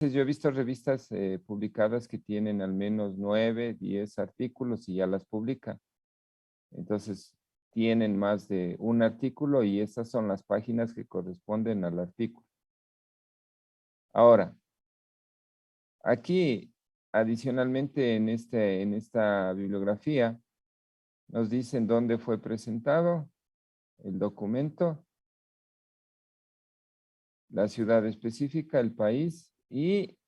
yo he visto revistas publicadas que tienen al menos 9, 10 artículos y ya las publican. Entonces, tienen más de un artículo y esas son las páginas que corresponden al artículo. Ahora, aquí, adicionalmente en esta bibliografía, nos dicen dónde fue presentado el documento, la ciudad específica, el país y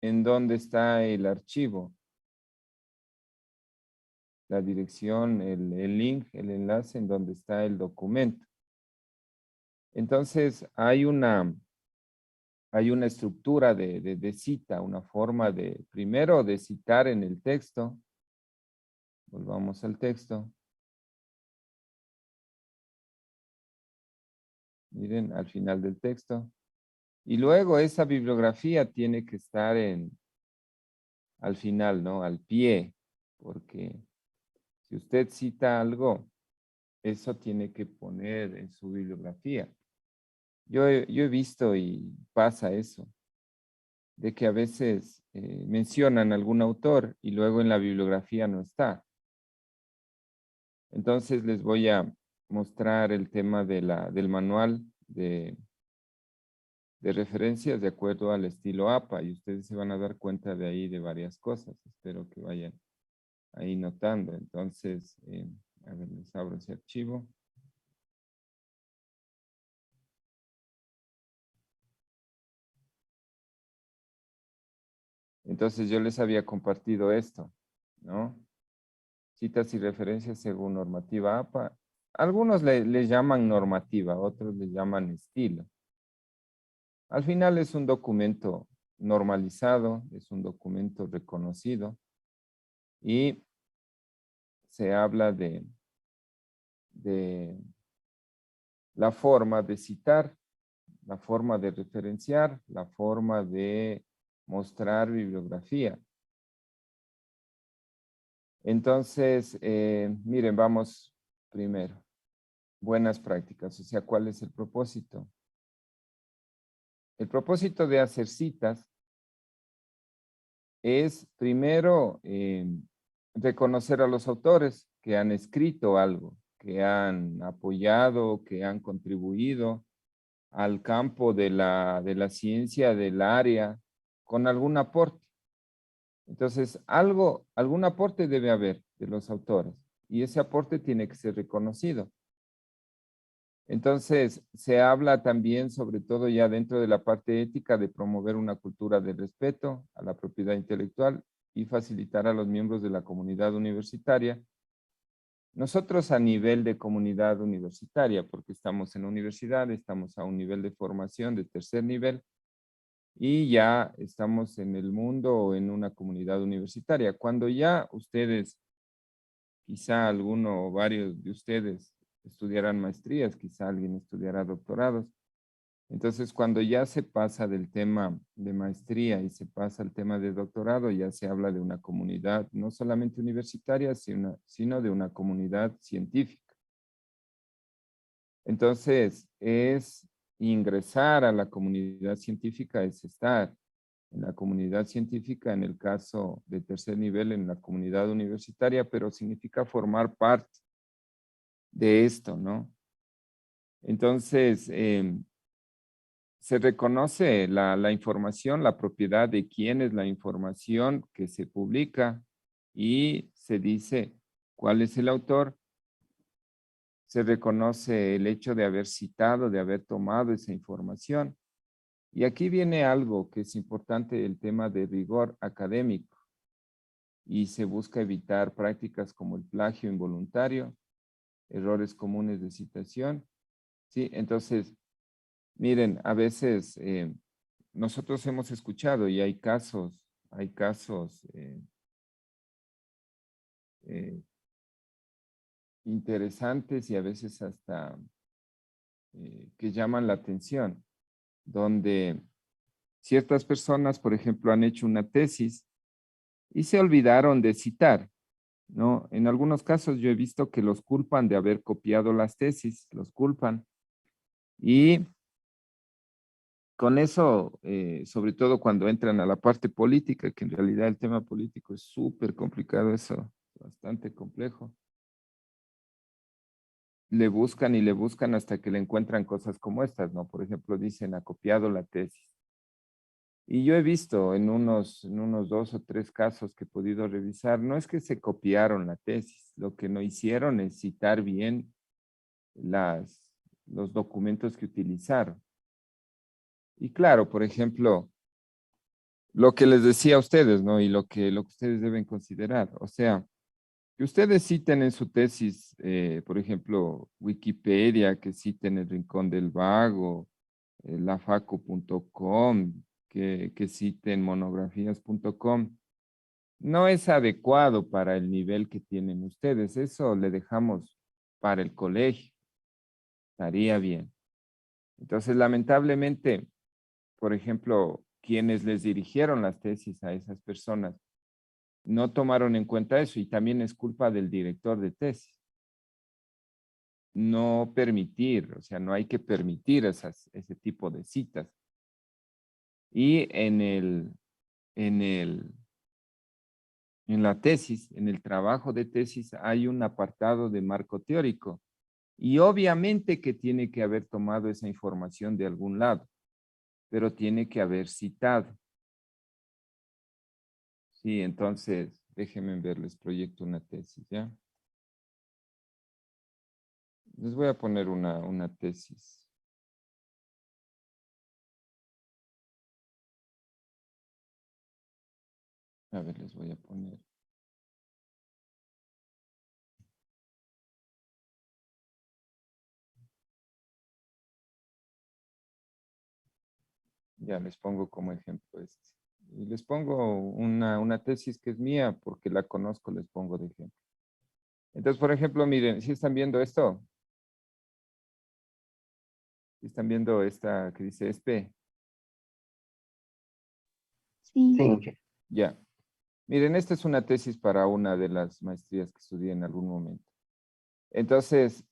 en dónde está el archivo, la dirección, el link, el enlace en donde está el documento. Entonces, hay una estructura de cita, una forma de, primero, de citar en el texto. Volvamos al texto. Miren, al final del texto. Y luego esa bibliografía tiene que estar al final, ¿no? Al pie, porque si usted cita algo, eso tiene que poner en su bibliografía. Yo he visto y pasa eso, de que a veces mencionan algún autor y luego en la bibliografía no está. Entonces les voy a mostrar el tema del manual de referencias de acuerdo al estilo APA y ustedes se van a dar cuenta de ahí de varias cosas. Espero que vayan ahí notando. Entonces, a ver, les abro ese archivo. Entonces yo les había compartido esto, ¿no? Citas y referencias según normativa APA. Algunos le llaman normativa, otros le llaman estilo. Al final es un documento normalizado, es un documento reconocido y se habla de la forma de citar, la forma de referenciar, la forma de mostrar bibliografía. Entonces, miren, vamos primero. Buenas prácticas, o sea, ¿cuál es el propósito? El propósito de hacer citas es primero reconocer a los autores que han escrito algo, que han apoyado, que han contribuido al campo de la ciencia del área con algún aporte. Entonces, algún aporte debe haber de los autores y ese aporte tiene que ser reconocido. Entonces, se habla también, sobre todo ya dentro de la parte ética, de promover una cultura de respeto a la propiedad intelectual y facilitar a los miembros de la comunidad universitaria. Nosotros a nivel de comunidad universitaria, porque estamos en la universidad, estamos a un nivel de formación de tercer nivel y ya estamos en el mundo o en una comunidad universitaria. Cuando ya ustedes, quizá alguno o varios de ustedes estudiarán maestrías, quizá alguien estudiará doctorados. Entonces, cuando ya se pasa del tema de maestría y se pasa al tema de doctorado, ya se habla de una comunidad no solamente universitaria, sino de una comunidad científica. Entonces, es ingresar a la comunidad científica, es estar en la comunidad científica, en el caso de tercer nivel, en la comunidad universitaria, pero significa formar parte de esto, ¿no? Entonces, se reconoce la información, la propiedad de quién es la información que se publica y se dice cuál es el autor. Se reconoce el hecho de haber citado, de haber tomado esa información. Y aquí viene algo que es importante, el tema de rigor académico. Y se busca evitar prácticas como el plagio involuntario, errores comunes de citación. Sí, entonces, miren, a veces nosotros hemos escuchado y hay casos eh, interesantes y a veces hasta que llaman la atención, donde ciertas personas, por ejemplo, han hecho una tesis y se olvidaron de citar, ¿no? En algunos casos yo he visto que los culpan de haber copiado las tesis, los culpan y con eso, sobre todo cuando entran a la parte política, que en realidad el tema político es súper complicado, eso, bastante complejo. Le buscan y le buscan hasta que le encuentran cosas como estas, ¿no? Por ejemplo, dicen, ha copiado la tesis. Y yo he visto en unos 2 o 3 casos que he podido revisar, no es que se copiaron la tesis, lo que no hicieron es citar bien los documentos que utilizaron. Y claro, por ejemplo, lo que les decía a ustedes, ¿no? Y lo que ustedes deben considerar. O sea, que ustedes citen en su tesis, por ejemplo, Wikipedia, que citen el Rincón del Vago, lafaco.com, que citen monografías.com, no es adecuado para el nivel que tienen ustedes. Eso le dejamos para el colegio. Estaría bien. Entonces, lamentablemente, por ejemplo, quienes les dirigieron las tesis a esas personas no tomaron en cuenta eso y también es culpa del director de tesis. No permitir, o sea, no hay que permitir ese tipo de citas. Y en la tesis, en el trabajo de tesis, hay un apartado de marco teórico. Y obviamente que tiene que haber tomado esa información de algún lado, pero tiene que haber citado. Sí, entonces, déjenme ver, les proyecto una tesis, ¿ya? Les voy a poner una tesis. A ver, les voy a poner. Ya les pongo como ejemplo este. Y les pongo una tesis que es mía, porque la conozco, les pongo de ejemplo. Entonces, por ejemplo, miren, si están viendo esto, si están viendo esta que dice SP, Sí. Sí, ya. Miren, esta es una tesis para una de las maestrías que estudié en algún momento. Entonces,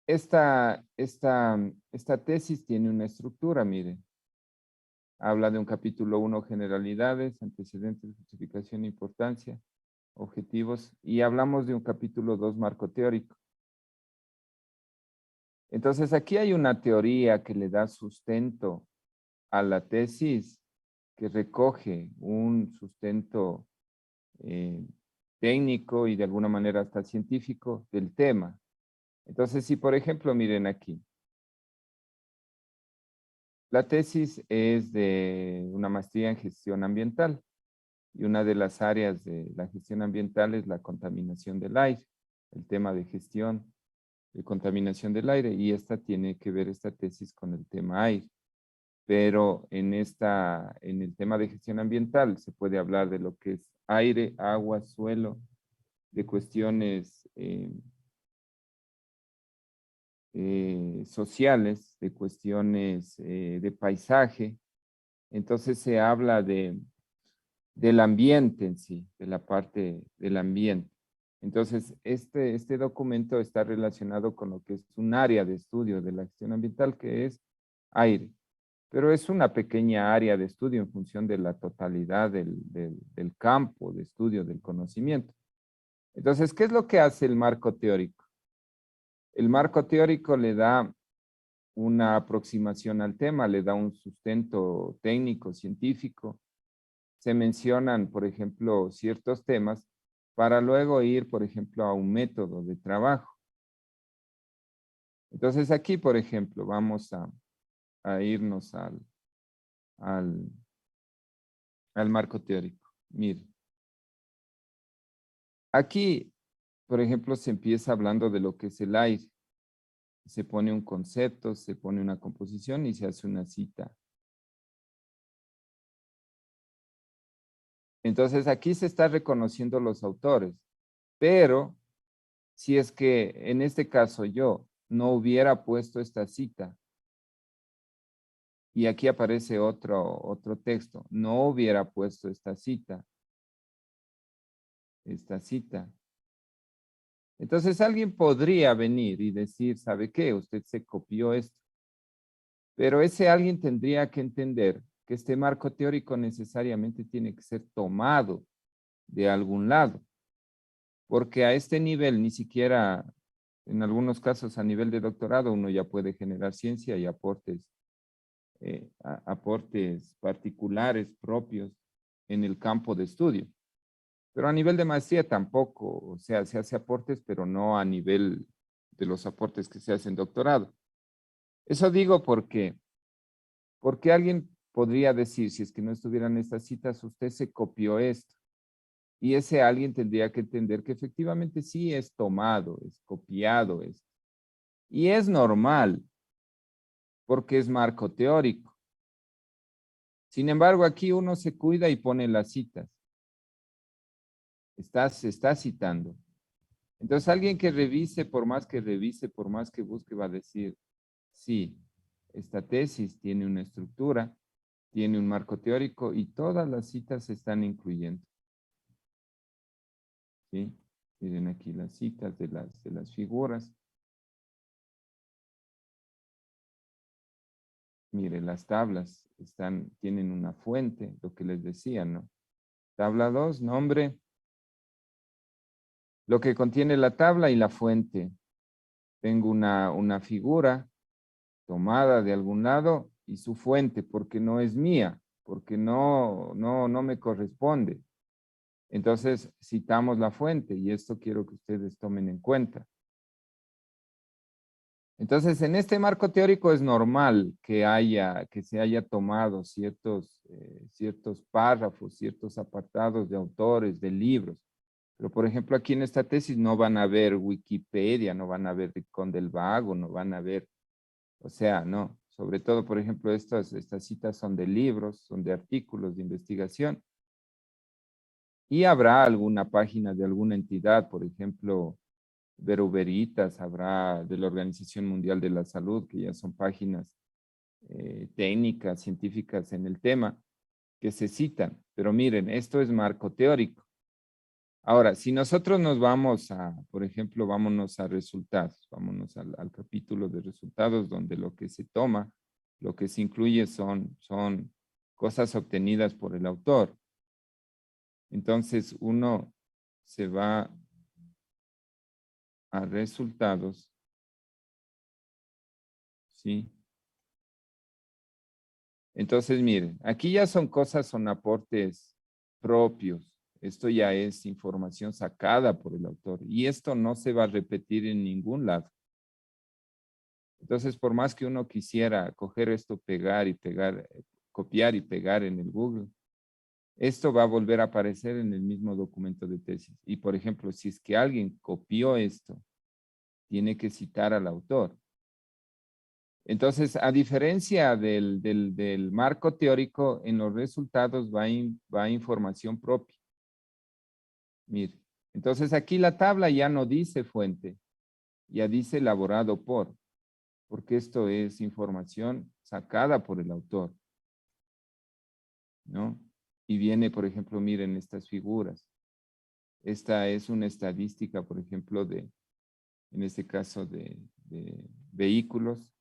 esta tesis tiene una estructura, miren. Habla de un capítulo 1, generalidades, antecedentes, justificación, importancia, objetivos, y hablamos de un capítulo 2, marco teórico. Entonces, aquí hay una teoría que le da sustento a la tesis, que recoge un sustento técnico y de alguna manera hasta científico del tema. Entonces, si por ejemplo, miren aquí, la tesis es de una maestría en gestión ambiental y una de las áreas de la gestión ambiental es la contaminación del aire, el tema de gestión de contaminación del aire, y esta tiene que ver esta tesis con el tema aire. Pero en el tema de gestión ambiental se puede hablar de lo que es aire, agua, suelo, de cuestiones sociales, de cuestiones de paisaje. Entonces se habla del ambiente en sí, de la parte del ambiente. Entonces, este documento está relacionado con lo que es un área de estudio de la gestión ambiental, que es aire. Pero es una pequeña área de estudio en función de la totalidad del campo de estudio del conocimiento. Entonces, ¿qué es lo que hace el marco teórico? El marco teórico le da una aproximación al tema, le da un sustento técnico, científico. Se mencionan, por ejemplo, ciertos temas para luego ir, por ejemplo, a un método de trabajo. Entonces aquí, por ejemplo, vamos a irnos al, al marco teórico. Mire, aquí, por ejemplo, se empieza hablando de lo que es el aire. Se pone un concepto, se pone una composición y se hace una cita. Entonces aquí se está reconociendo los autores, pero si es que en este caso yo no hubiera puesto esta cita, y aquí aparece otro texto, no hubiera puesto esta cita. Entonces alguien podría venir y decir, ¿sabe qué? Usted se copió esto. Pero ese alguien tendría que entender que este marco teórico necesariamente tiene que ser tomado de algún lado, porque a este nivel ni siquiera, en algunos casos a nivel de doctorado, uno ya puede generar ciencia y aportes, aportes particulares propios en el campo de estudio. Pero a nivel de maestría tampoco, o sea, se hace aportes, pero no a nivel de los aportes que se hacen en doctorado. Eso digo porque alguien podría decir, si es que no estuvieran estas citas, usted se copió esto. Y ese alguien tendría que entender que efectivamente sí es tomado, es copiado esto. Y es normal, porque es marco teórico. Sin embargo, aquí uno se cuida y pone las citas. Se está citando. Entonces, alguien que revise, por más que revise, por más que busque, va a decir, sí, esta tesis tiene una estructura, tiene un marco teórico y todas las citas se están incluyendo. ¿Sí? Miren aquí las citas de las figuras. Miren, las tablas tienen una fuente, lo que les decía, ¿no? Tabla 2, nombre, lo que contiene la tabla y la fuente. Tengo una figura tomada de algún lado y su fuente, porque no es mía, porque no me corresponde. Entonces, citamos la fuente y esto quiero que ustedes tomen en cuenta. Entonces, en este marco teórico es normal que se haya tomado ciertos párrafos, ciertos apartados de autores, de libros. Pero, por ejemplo, aquí en esta tesis no van a ver Wikipedia, no van a ver Rincón del Vago, no van a ver, o sea, no. Sobre todo, por ejemplo, estas citas son de libros, son de artículos de investigación. Y habrá alguna página de alguna entidad, por ejemplo, Veruberitas, habrá de la Organización Mundial de la Salud, que ya son páginas técnicas, científicas en el tema, que se citan. Pero miren, esto es marco teórico. Ahora, si nosotros nos vamos por ejemplo, vámonos a resultados, vámonos al capítulo de resultados, donde lo que se toma, lo que se incluye son cosas obtenidas por el autor. Entonces, uno se va a resultados, ¿sí? Entonces, miren, aquí ya son cosas, son aportes propios. Esto ya es información sacada por el autor y esto no se va a repetir en ningún lado. Entonces, por más que uno quisiera coger esto, pegar y pegar, copiar y pegar en el Google, esto va a volver a aparecer en el mismo documento de tesis. Y, por ejemplo, si es que alguien copió esto, tiene que citar al autor. Entonces, a diferencia del marco teórico, en los resultados va información propia. Mire, entonces aquí la tabla ya no dice fuente, ya dice elaborado porque esto es información sacada por el autor, ¿no? Y viene, por ejemplo, miren estas figuras. Esta es una estadística, por ejemplo, en este caso, de vehículos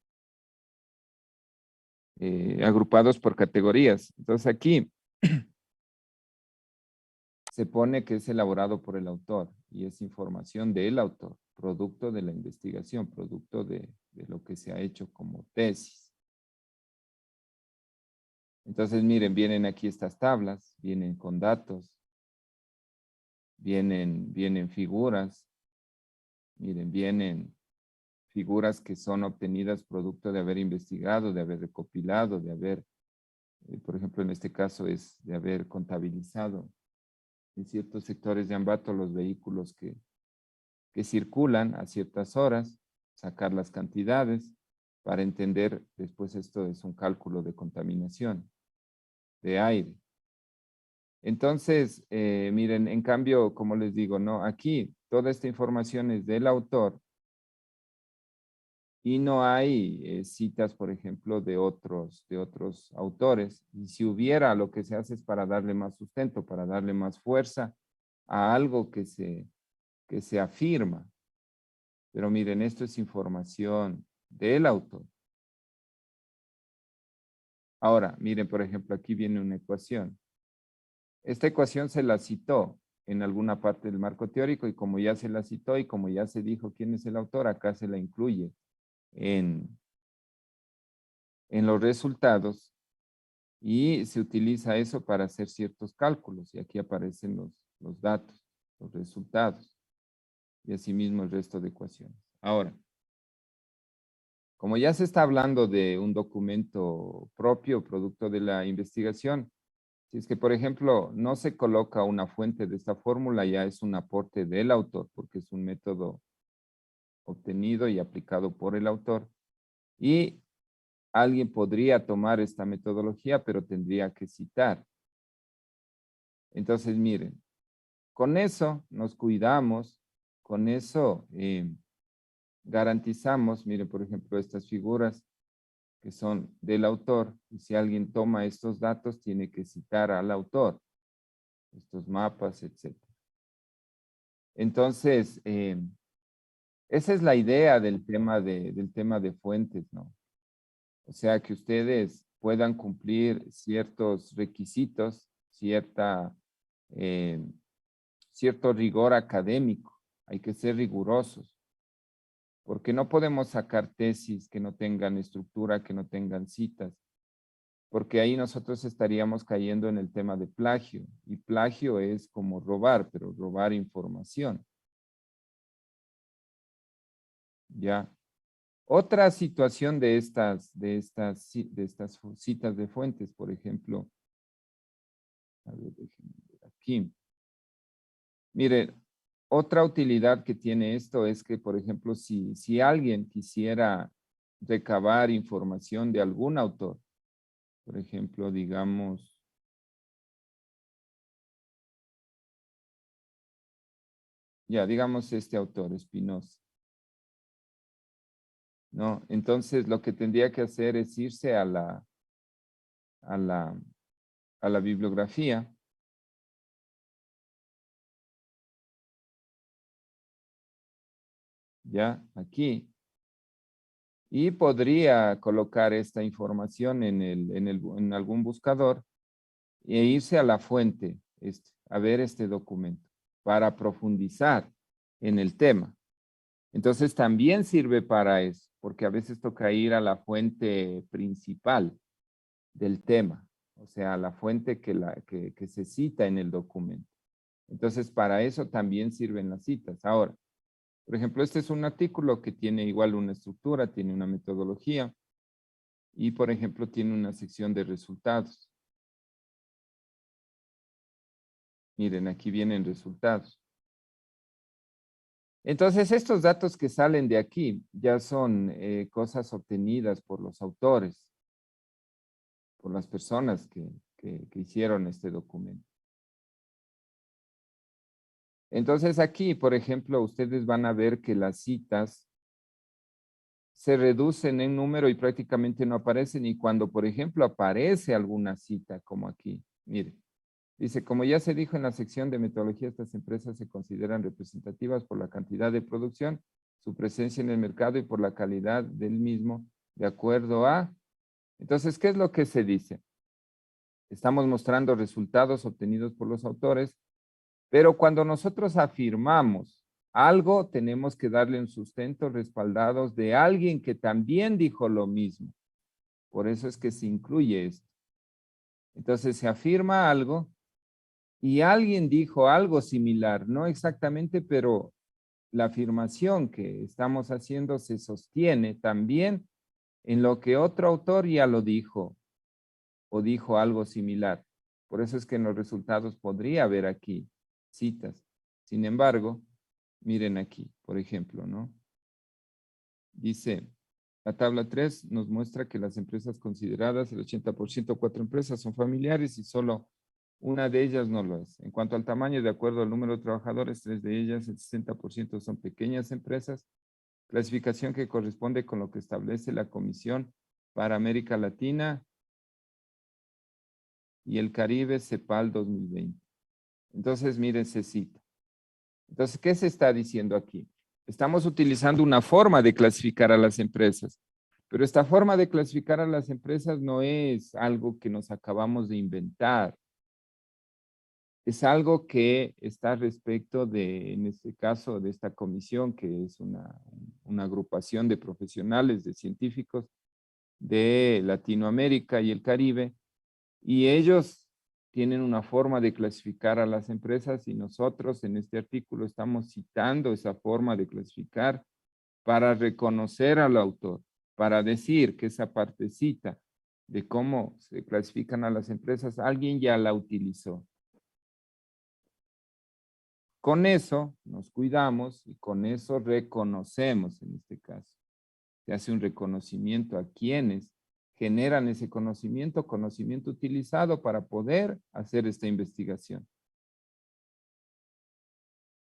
agrupados por categorías. Entonces aquí se pone que es elaborado por el autor y es información del autor, producto de la investigación, producto de lo que se ha hecho como tesis. Entonces, miren, vienen aquí estas tablas, vienen con datos, vienen figuras, miren, vienen figuras que son obtenidas producto de haber investigado, de haber recopilado, de haber, por ejemplo, en este caso es de haber contabilizado en ciertos sectores de Ambato los vehículos que circulan a ciertas horas, sacar las cantidades para entender, después esto es un cálculo de contaminación de aire. Entonces, miren, en cambio, como les digo, no, aquí toda esta información es del autor y no hay citas, por ejemplo, de otros autores. Y si hubiera, lo que se hace es para darle más sustento, para darle más fuerza a algo que se afirma. Pero miren, esto es información del autor. Ahora, miren, por ejemplo, aquí viene una ecuación. Esta ecuación se la citó en alguna parte del marco teórico y como ya se la citó y como ya se dijo quién es el autor, acá se la incluye en los resultados y se utiliza eso para hacer ciertos cálculos y aquí aparecen los datos, los resultados y asimismo el resto de ecuaciones. Ahora, como ya se está hablando de un documento propio, producto de la investigación, si es que, por ejemplo, no se coloca una fuente de esta fórmula, ya es un aporte del autor, porque es un método obtenido y aplicado por el autor. Y alguien podría tomar esta metodología, pero tendría que citar. Entonces, miren, con eso nos cuidamos, con eso garantizamos, miren, por ejemplo, estas figuras que son del autor, y si alguien toma estos datos, tiene que citar al autor, estos mapas, etc. Entonces, esa es la idea del tema de fuentes, ¿no? O sea, que ustedes puedan cumplir ciertos requisitos, eh, cierto rigor académico. Hay que ser rigurosos, porque no podemos sacar tesis que no tengan estructura, que no tengan citas, porque ahí nosotros estaríamos cayendo en el tema de plagio, y plagio es como robar, pero robar información. ¿Ya? Otra situación de estas citas de fuentes, por ejemplo, a ver, déjenme ver aquí. Mire, otra utilidad que tiene esto es que, por ejemplo, si alguien quisiera recabar información de algún autor, por ejemplo, digamos, digamos este autor, Spinoza, ¿no? Entonces, lo que tendría que hacer es irse a a la, a la bibliografía. Ya, aquí. Y podría colocar esta información en algún buscador e irse a la fuente, a ver este documento, para profundizar en el tema. Entonces también sirve para eso, porque a veces toca ir a la fuente principal del tema, o sea, a la fuente que se cita en el documento. Entonces para eso también sirven las citas. Ahora, por ejemplo, este es un artículo que tiene igual una estructura, tiene una metodología y, por ejemplo, tiene una sección de resultados. Miren, aquí vienen resultados. Entonces, estos datos que salen de aquí ya son cosas obtenidas por los autores, por las personas que hicieron este documento. Entonces, aquí, por ejemplo, ustedes van a ver que las citas se reducen en número y prácticamente no aparecen. Y cuando, por ejemplo, aparece alguna cita, como aquí, mire, dice, como ya se dijo en la sección de metodología, estas empresas se consideran representativas por la cantidad de producción, su presencia en el mercado y por la calidad del mismo, de acuerdo a... Entonces, ¿qué es lo que se dice? Estamos mostrando resultados obtenidos por los autores, pero cuando nosotros afirmamos algo, tenemos que darle un sustento respaldados de alguien que también dijo lo mismo. Por eso es que se incluye esto. Entonces se afirma algo y alguien dijo algo similar, no exactamente, pero la afirmación que estamos haciendo se sostiene también en lo que otro autor ya lo dijo o dijo algo similar. Por eso es que en los resultados podría haber aquí citas. Sin embargo, miren aquí, por ejemplo, ¿no? Dice, la tabla 3 nos muestra que las empresas consideradas, el 80%, 4 empresas son familiares y solo una de ellas no lo es. En cuanto al tamaño, de acuerdo al número de trabajadores, 3 de ellas, el 60% son pequeñas empresas, clasificación que corresponde con lo que establece la Comisión para América Latina y el Caribe, CEPAL 2020. Entonces, miren, se cita. Entonces, ¿qué se está diciendo aquí? Estamos utilizando una forma de clasificar a las empresas, Pero esta forma de clasificar a las empresas no es algo que nos acabamos de inventar. Es algo que está respecto de, en este caso, de esta comisión, que es una agrupación de profesionales, de científicos de Latinoamérica y el Caribe, y ellos tienen una forma de clasificar a las empresas y nosotros en este artículo estamos citando esa forma de clasificar para reconocer al autor, para decir que esa partecita de cómo se clasifican a las empresas, alguien ya la utilizó. Con eso nos cuidamos y con eso reconocemos en este caso. Se hace un reconocimiento a quienes generan ese conocimiento, conocimiento utilizado para poder hacer esta investigación.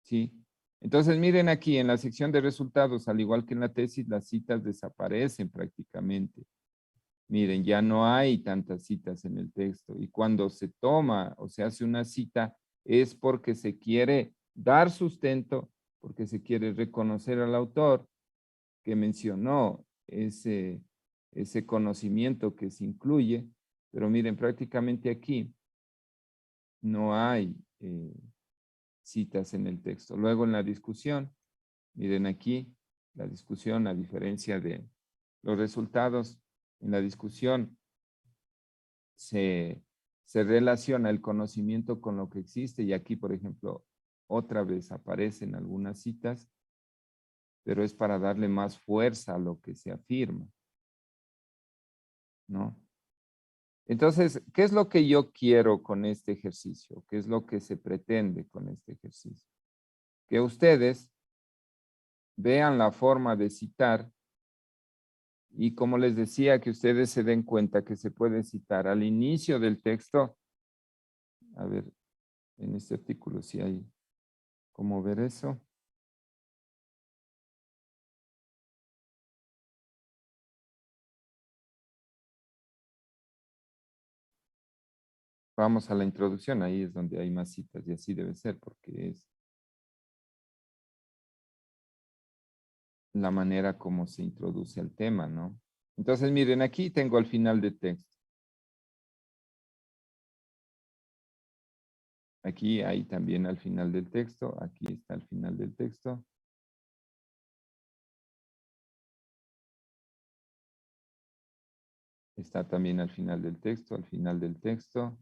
¿Sí? Entonces miren aquí en la sección de resultados, al igual que en la tesis, las citas desaparecen prácticamente. Miren, ya no hay tantas citas en el texto y cuando se toma o se hace una cita es porque se quiere dar sustento, porque se quiere reconocer al autor que mencionó ese conocimiento que se incluye, pero miren, prácticamente aquí no hay citas en el texto. Luego en la discusión, miren aquí, la discusión, a diferencia de los resultados, en la discusión se relaciona el conocimiento con lo que existe y aquí, por ejemplo, otra vez aparecen algunas citas, pero es para darle más fuerza a lo que se afirma, ¿no? Entonces, ¿qué es lo que yo quiero con este ejercicio? ¿Qué es lo que se pretende con este ejercicio? Que ustedes vean la forma de citar y como les decía, que ustedes se den cuenta que se puede citar al inicio del texto. A ver, en este artículo si hay cómo ver eso. Vamos a la introducción, ahí es donde hay más citas y así debe ser porque es la manera como se introduce el tema, ¿no? Entonces miren, aquí tengo al final del texto. Aquí hay también al final del texto, aquí está al final del texto. Está también al final del texto, al final del texto.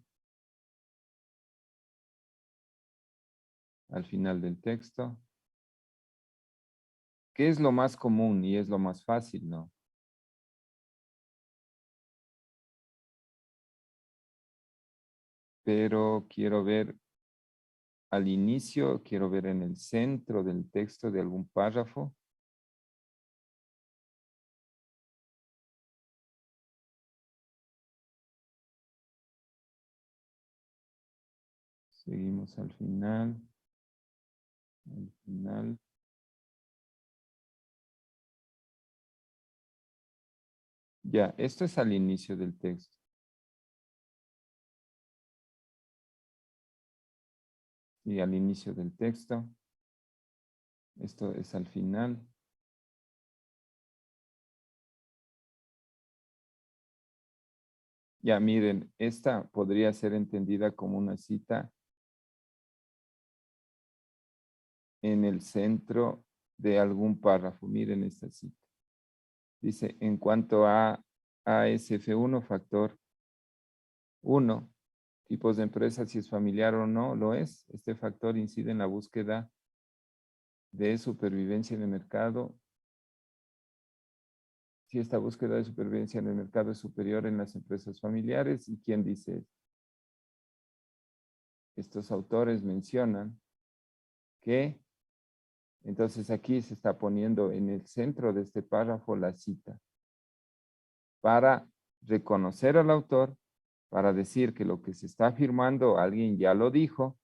Al final del texto. ¿Qué es lo más común y es lo más fácil, no? Pero quiero ver al inicio, quiero ver en el centro del texto de algún párrafo. Seguimos al final. Al final. Ya, esto es al inicio del texto. Y al inicio del texto. Esto es al final. Ya, miren, esta podría ser entendida como una cita en el centro de algún párrafo. Miren esta cita. Dice, en cuanto a ASF1, factor 1, tipos de empresas, si es familiar o no, lo es. Este factor incide en la búsqueda de supervivencia en el mercado. Si esta búsqueda de supervivencia en el mercado es superior en las empresas familiares, ¿y quién dice esto? Estos autores mencionan que, entonces aquí se está poniendo en el centro de este párrafo la cita para reconocer al autor, para decir que lo que se está afirmando alguien ya lo dijo,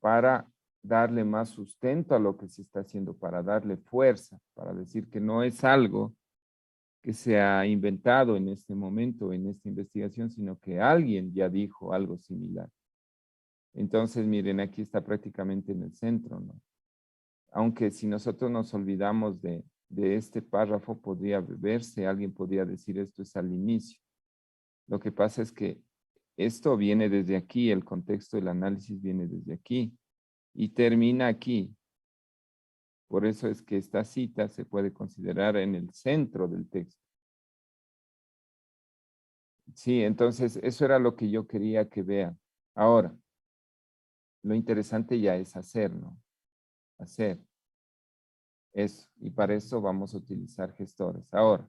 para darle más sustento a lo que se está haciendo, para darle fuerza, para decir que no es algo que se ha inventado en este momento, en esta investigación, sino que alguien ya dijo algo similar. Entonces, miren, aquí está prácticamente en el centro, ¿no? Aunque si nosotros nos olvidamos de de este párrafo podría verse, alguien podría decir esto es al inicio. Lo que pasa es que esto viene desde aquí, el contexto del análisis viene desde aquí y termina aquí. Por eso es que esta cita se puede considerar en el centro del texto. Sí, entonces eso era lo que yo quería que vean. Ahora, lo interesante ya es hacer, ¿no? Hacer eso. Y para eso vamos a utilizar gestores. Ahora,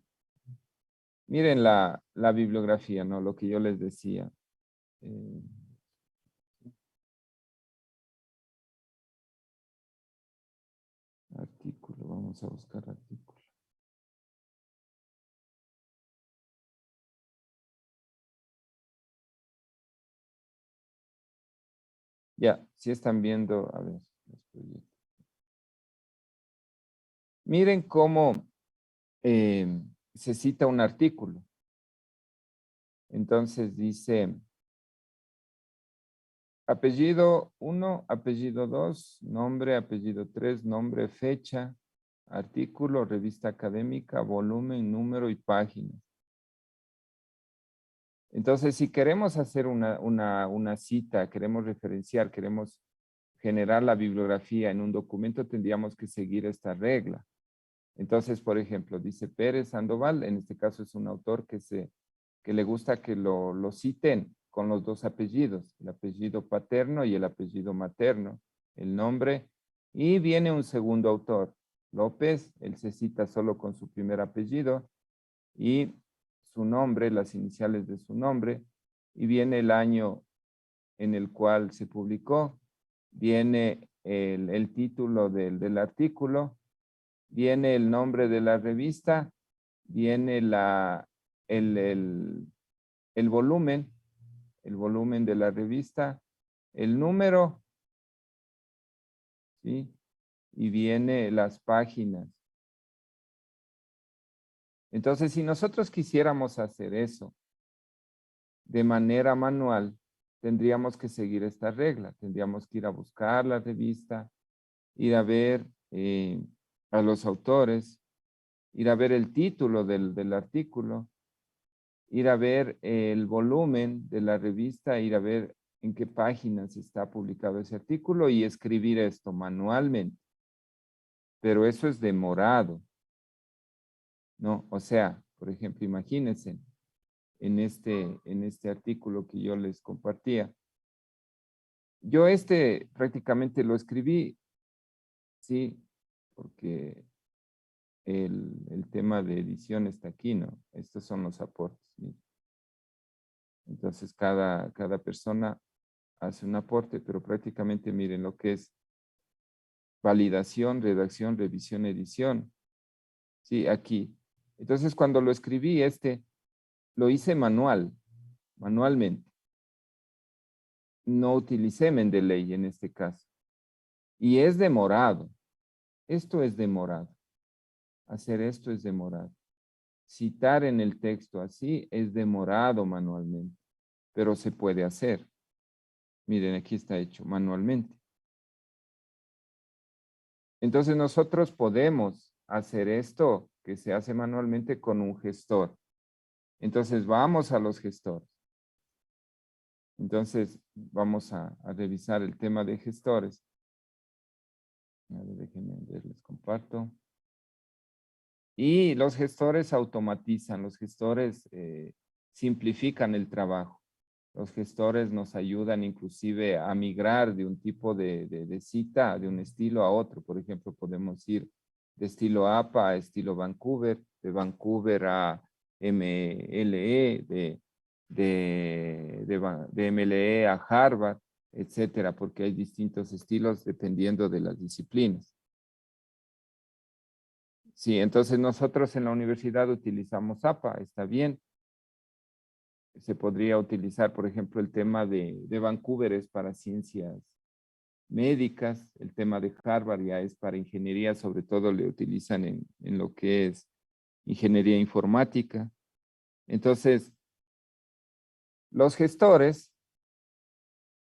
miren la bibliografía, ¿no? Lo que yo les decía. Eh, artículo, vamos a buscar artículo. Ya, si están viendo, a ver, los proyectos. Miren cómo se cita un artículo. Entonces dice, apellido 1, apellido 2, nombre, apellido 3, nombre, fecha, artículo, revista académica, volumen, número y página. Entonces, si queremos hacer una cita, queremos referenciar, queremos generar la bibliografía en un documento, tendríamos que seguir esta regla. Entonces, por ejemplo, dice Pérez Sandoval, en este caso es un autor que le gusta que lo citen con los dos apellidos, el apellido paterno y el apellido materno, el nombre, y viene un segundo autor, López, él se cita solo con su primer apellido, y su nombre, las iniciales de su nombre, y viene el año en el cual se publicó, viene el título del artículo, viene el nombre de la revista, viene el, el, el volumen de la revista, el número, ¿sí? Y viene las páginas. Entonces, si nosotros quisiéramos hacer eso de manera manual, tendríamos que seguir esta regla. Tendríamos que ir a buscar la revista, ir a ver a los autores, ir a ver el título del artículo, ir a ver el volumen de la revista, ir a ver en qué páginas está publicado ese artículo y escribir esto manualmente. Pero eso es demorado, ¿no? O sea, por ejemplo, imagínense en este artículo que yo les compartía. Yo prácticamente lo escribí, sí, porque el tema de edición está aquí, ¿no? Estos son los aportes, ¿sí? Entonces, cada persona hace un aporte, pero prácticamente miren lo que es validación, redacción, revisión, edición. Sí, aquí. Entonces, cuando lo escribí, lo hice manualmente. No utilicé Mendeley en este caso. Y es demorado. Esto es demorado. Hacer esto es demorado. Citar en el texto así es demorado manualmente, pero se puede hacer. Miren, aquí está hecho manualmente. Entonces nosotros podemos hacer esto que se hace manualmente con un gestor. Entonces vamos a los gestores. Entonces vamos a revisar el tema de gestores. A ver, déjenme ver, les comparto. Y los gestores automatizan, los gestores simplifican el trabajo. Los gestores nos ayudan inclusive a migrar de un tipo de cita, de un estilo a otro. Por ejemplo, podemos ir de estilo APA a estilo Vancouver, de Vancouver a MLE, de MLE a Harvard, etcétera, porque hay distintos estilos dependiendo de las disciplinas. Sí, entonces nosotros en la universidad utilizamos APA, está bien. Se podría utilizar, por ejemplo, el tema de Vancouver es para ciencias médicas, el tema de Harvard ya es para ingeniería, sobre todo le utilizan en lo que es ingeniería informática. Entonces, los gestores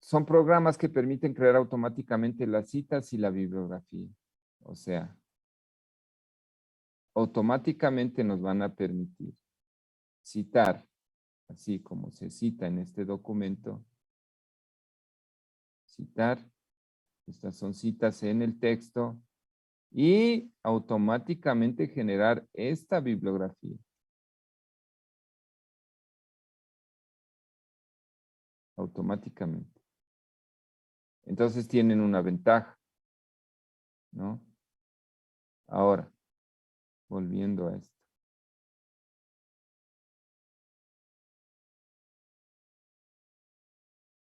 son programas que permiten crear automáticamente las citas y la bibliografía. O sea, automáticamente nos van a permitir citar, así como se cita en este documento, citar, estas son citas en el texto, y automáticamente generar esta bibliografía. Automáticamente. Entonces tienen una ventaja, ¿no? Ahora, volviendo a esto.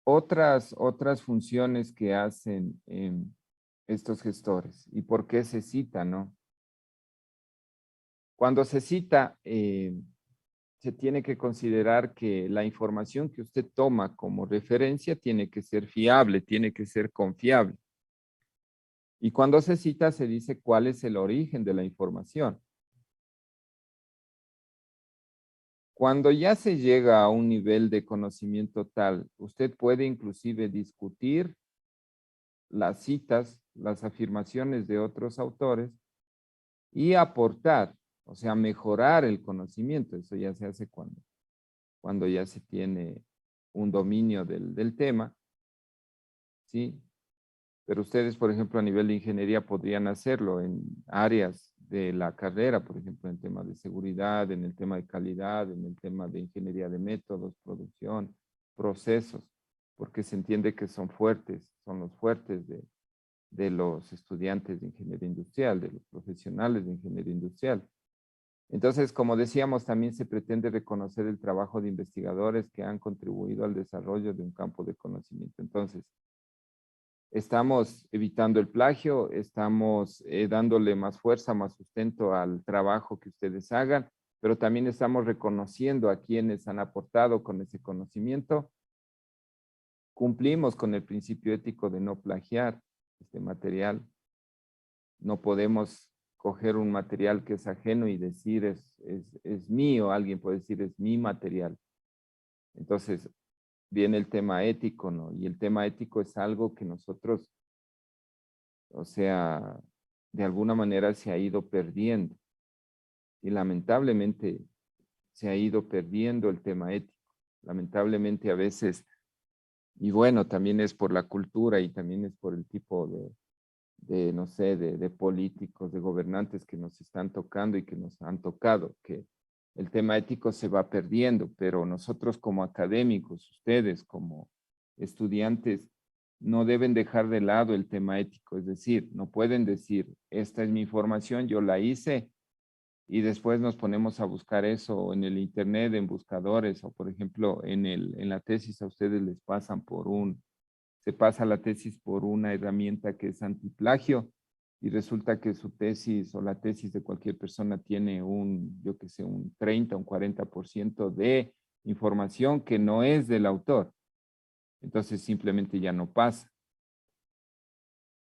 Otras funciones que hacen estos gestores. ¿Y por qué se cita, no? Cuando se cita, se tiene que considerar que la información que usted toma como referencia tiene que ser fiable, tiene que ser confiable. Y cuando se cita, se dice cuál es el origen de la información. Cuando ya se llega a un nivel de conocimiento tal, usted puede inclusive discutir las citas, las afirmaciones de otros autores y aportar, o sea, mejorar el conocimiento. Eso ya se hace cuando ya se tiene un dominio del tema, ¿sí? Pero ustedes, por ejemplo, a nivel de ingeniería podrían hacerlo en áreas de la carrera, por ejemplo, en el tema de seguridad, en el tema de calidad, en el tema de ingeniería de métodos, producción, procesos, porque se entiende que son fuertes, son los fuertes de los estudiantes de ingeniería industrial, de los profesionales de ingeniería industrial. Entonces, como decíamos, también se pretende reconocer el trabajo de investigadores que han contribuido al desarrollo de un campo de conocimiento. Entonces, estamos evitando el plagio, estamos dándole más fuerza, más sustento al trabajo que ustedes hagan, pero también estamos reconociendo a quienes han aportado con ese conocimiento. Cumplimos con el principio ético de no plagiar este material. No podemos coger un material que es ajeno y decir es mío, alguien puede decir es mi material. Entonces, viene el tema ético, ¿no? Y el tema ético es algo que nosotros, o sea, de alguna manera se ha ido perdiendo. Y lamentablemente se ha ido perdiendo el tema ético. Lamentablemente a veces, y bueno, también es por la cultura y también es por el tipo no sé, de políticos, de gobernantes que nos están tocando y que nos han tocado, que el tema ético se va perdiendo, pero nosotros como académicos, ustedes como estudiantes, no deben dejar de lado el tema ético, es decir, no pueden decir, esta es mi información, yo la hice, y después nos ponemos a buscar eso en el internet, en buscadores, o por ejemplo, en la tesis a ustedes les pasan se pasa la tesis por una herramienta que es antiplagio, y resulta que su tesis o la tesis de cualquier persona tiene yo que sé, un 30, un 40% de información que no es del autor. Entonces simplemente ya no pasa.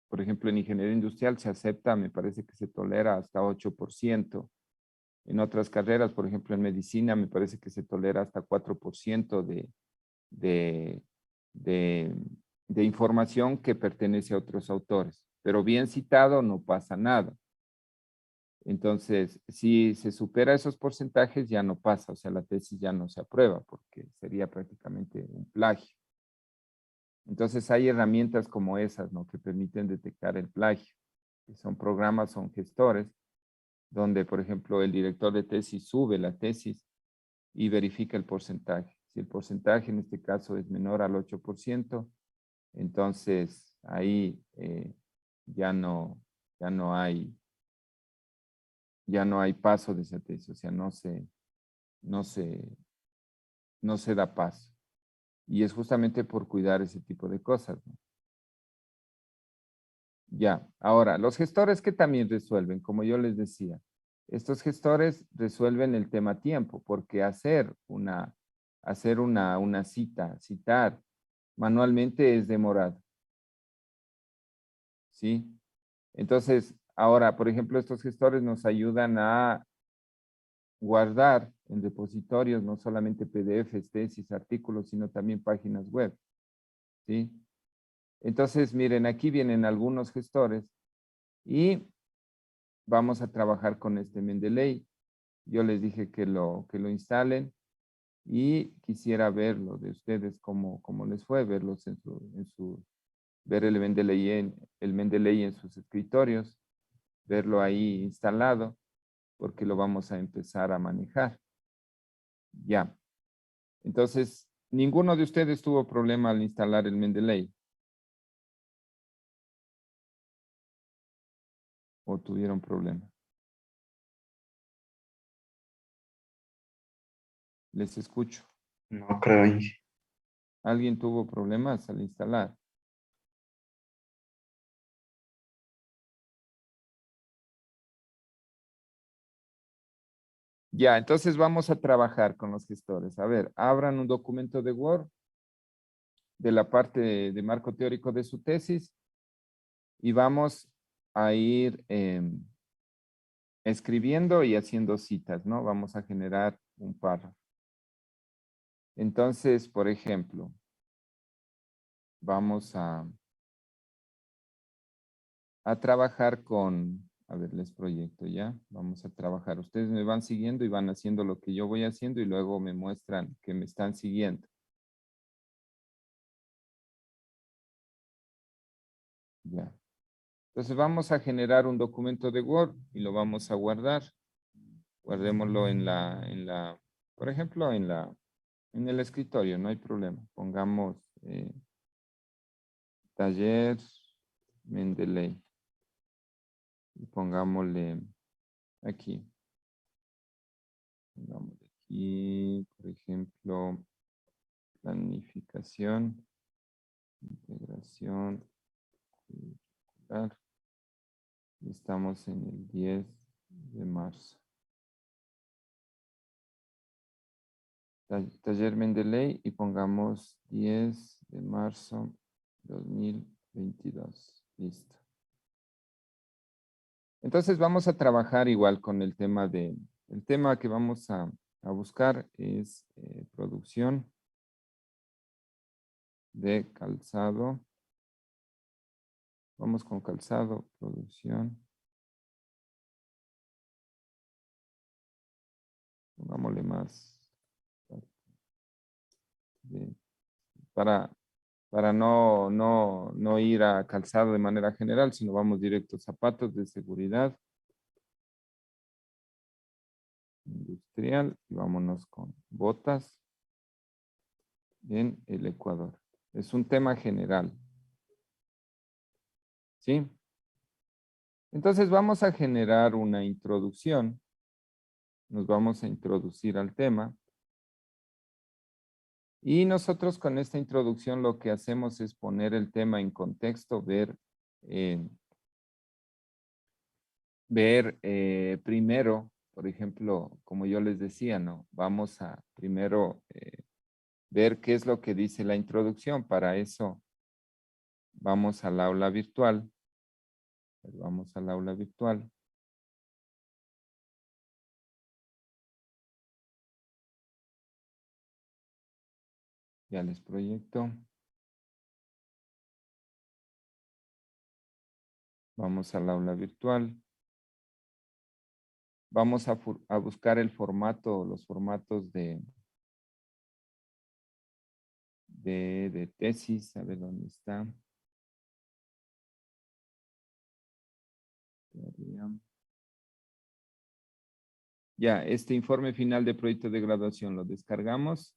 Por ejemplo, en ingeniería industrial se acepta, me parece que se tolera hasta 8%. En otras carreras, por ejemplo, en medicina, me parece que se tolera hasta 4% de, de, de información que pertenece a otros autores. Pero bien citado, no pasa nada. Entonces, si se supera esos porcentajes, ya no pasa, o sea, la tesis ya no se aprueba porque sería prácticamente un plagio. Entonces, hay herramientas como esas, ¿no? Que permiten detectar el plagio, que son programas, son gestores, donde, por ejemplo, el director de tesis sube la tesis y verifica el porcentaje. Si el porcentaje en este caso es menor al 8%, entonces ahí ya no, ya no hay, ya no hay paso de esa tesis, o sea, no se, no se da paso. Y es justamente por cuidar ese tipo de cosas, ¿no? Ya, ahora, los gestores que también resuelven, como yo les decía, estos gestores resuelven el tema tiempo, porque hacer una cita, citar manualmente es demorado, ¿sí? Entonces, ahora, por ejemplo, estos gestores nos ayudan a guardar en repositorios no solamente PDFs, tesis, artículos, sino también páginas web, ¿sí? Entonces, miren, aquí vienen algunos gestores y vamos a trabajar con este Mendeley. Yo les dije que lo instalen y quisiera verlo de ustedes, cómo les fue, verlos ver el Mendeley en sus escritorios, verlo ahí instalado, porque lo vamos a empezar a manejar. Ya. Entonces, ninguno de ustedes tuvo problema al instalar el Mendeley. ¿O tuvieron problema? Les escucho. No creo, Inge. ¿Alguien tuvo problemas al instalar? Ya, entonces vamos a trabajar con los gestores. A ver, abran un documento de Word de la parte de marco teórico de su tesis y vamos a ir escribiendo y haciendo citas, ¿no? Vamos a generar un párrafo. Entonces, por ejemplo, vamos a trabajar con, a ver, les proyecto ya. Vamos a trabajar. Ustedes me van siguiendo y van haciendo lo que yo voy haciendo y luego me muestran que me están siguiendo. Ya. Entonces vamos a generar un documento de Word y lo vamos a guardar. Guardémoslo por ejemplo, en el escritorio, no hay problema. Pongamos taller Mendeley y pongámosle aquí. Pongámosle aquí, por ejemplo, planificación, integración curricular. Estamos en el 10 de marzo. Taller Mendeley y pongamos 10 de marzo 2022. Listo. Entonces vamos a trabajar igual con el tema el tema que vamos a buscar es producción de calzado. Vamos con calzado, producción. Pongámosle más. Para, para no ir a calzado de manera general, sino vamos directo a zapatos de seguridad industrial y vámonos con botas en el Ecuador. Es un tema general. ¿Sí? Entonces vamos a generar una introducción. Nos vamos a introducir al tema. Y nosotros con esta introducción lo que hacemos es poner el tema en contexto, ver primero, por ejemplo, como yo les decía, ¿no? Vamos a primero ver qué es lo que dice la introducción. Para eso vamos al aula virtual. Vamos al aula virtual. Ya les proyecto. Vamos al aula virtual. Vamos a buscar el formato, los formatos de tesis. A ver dónde está. Ya, este informe final de proyecto de graduación lo descargamos.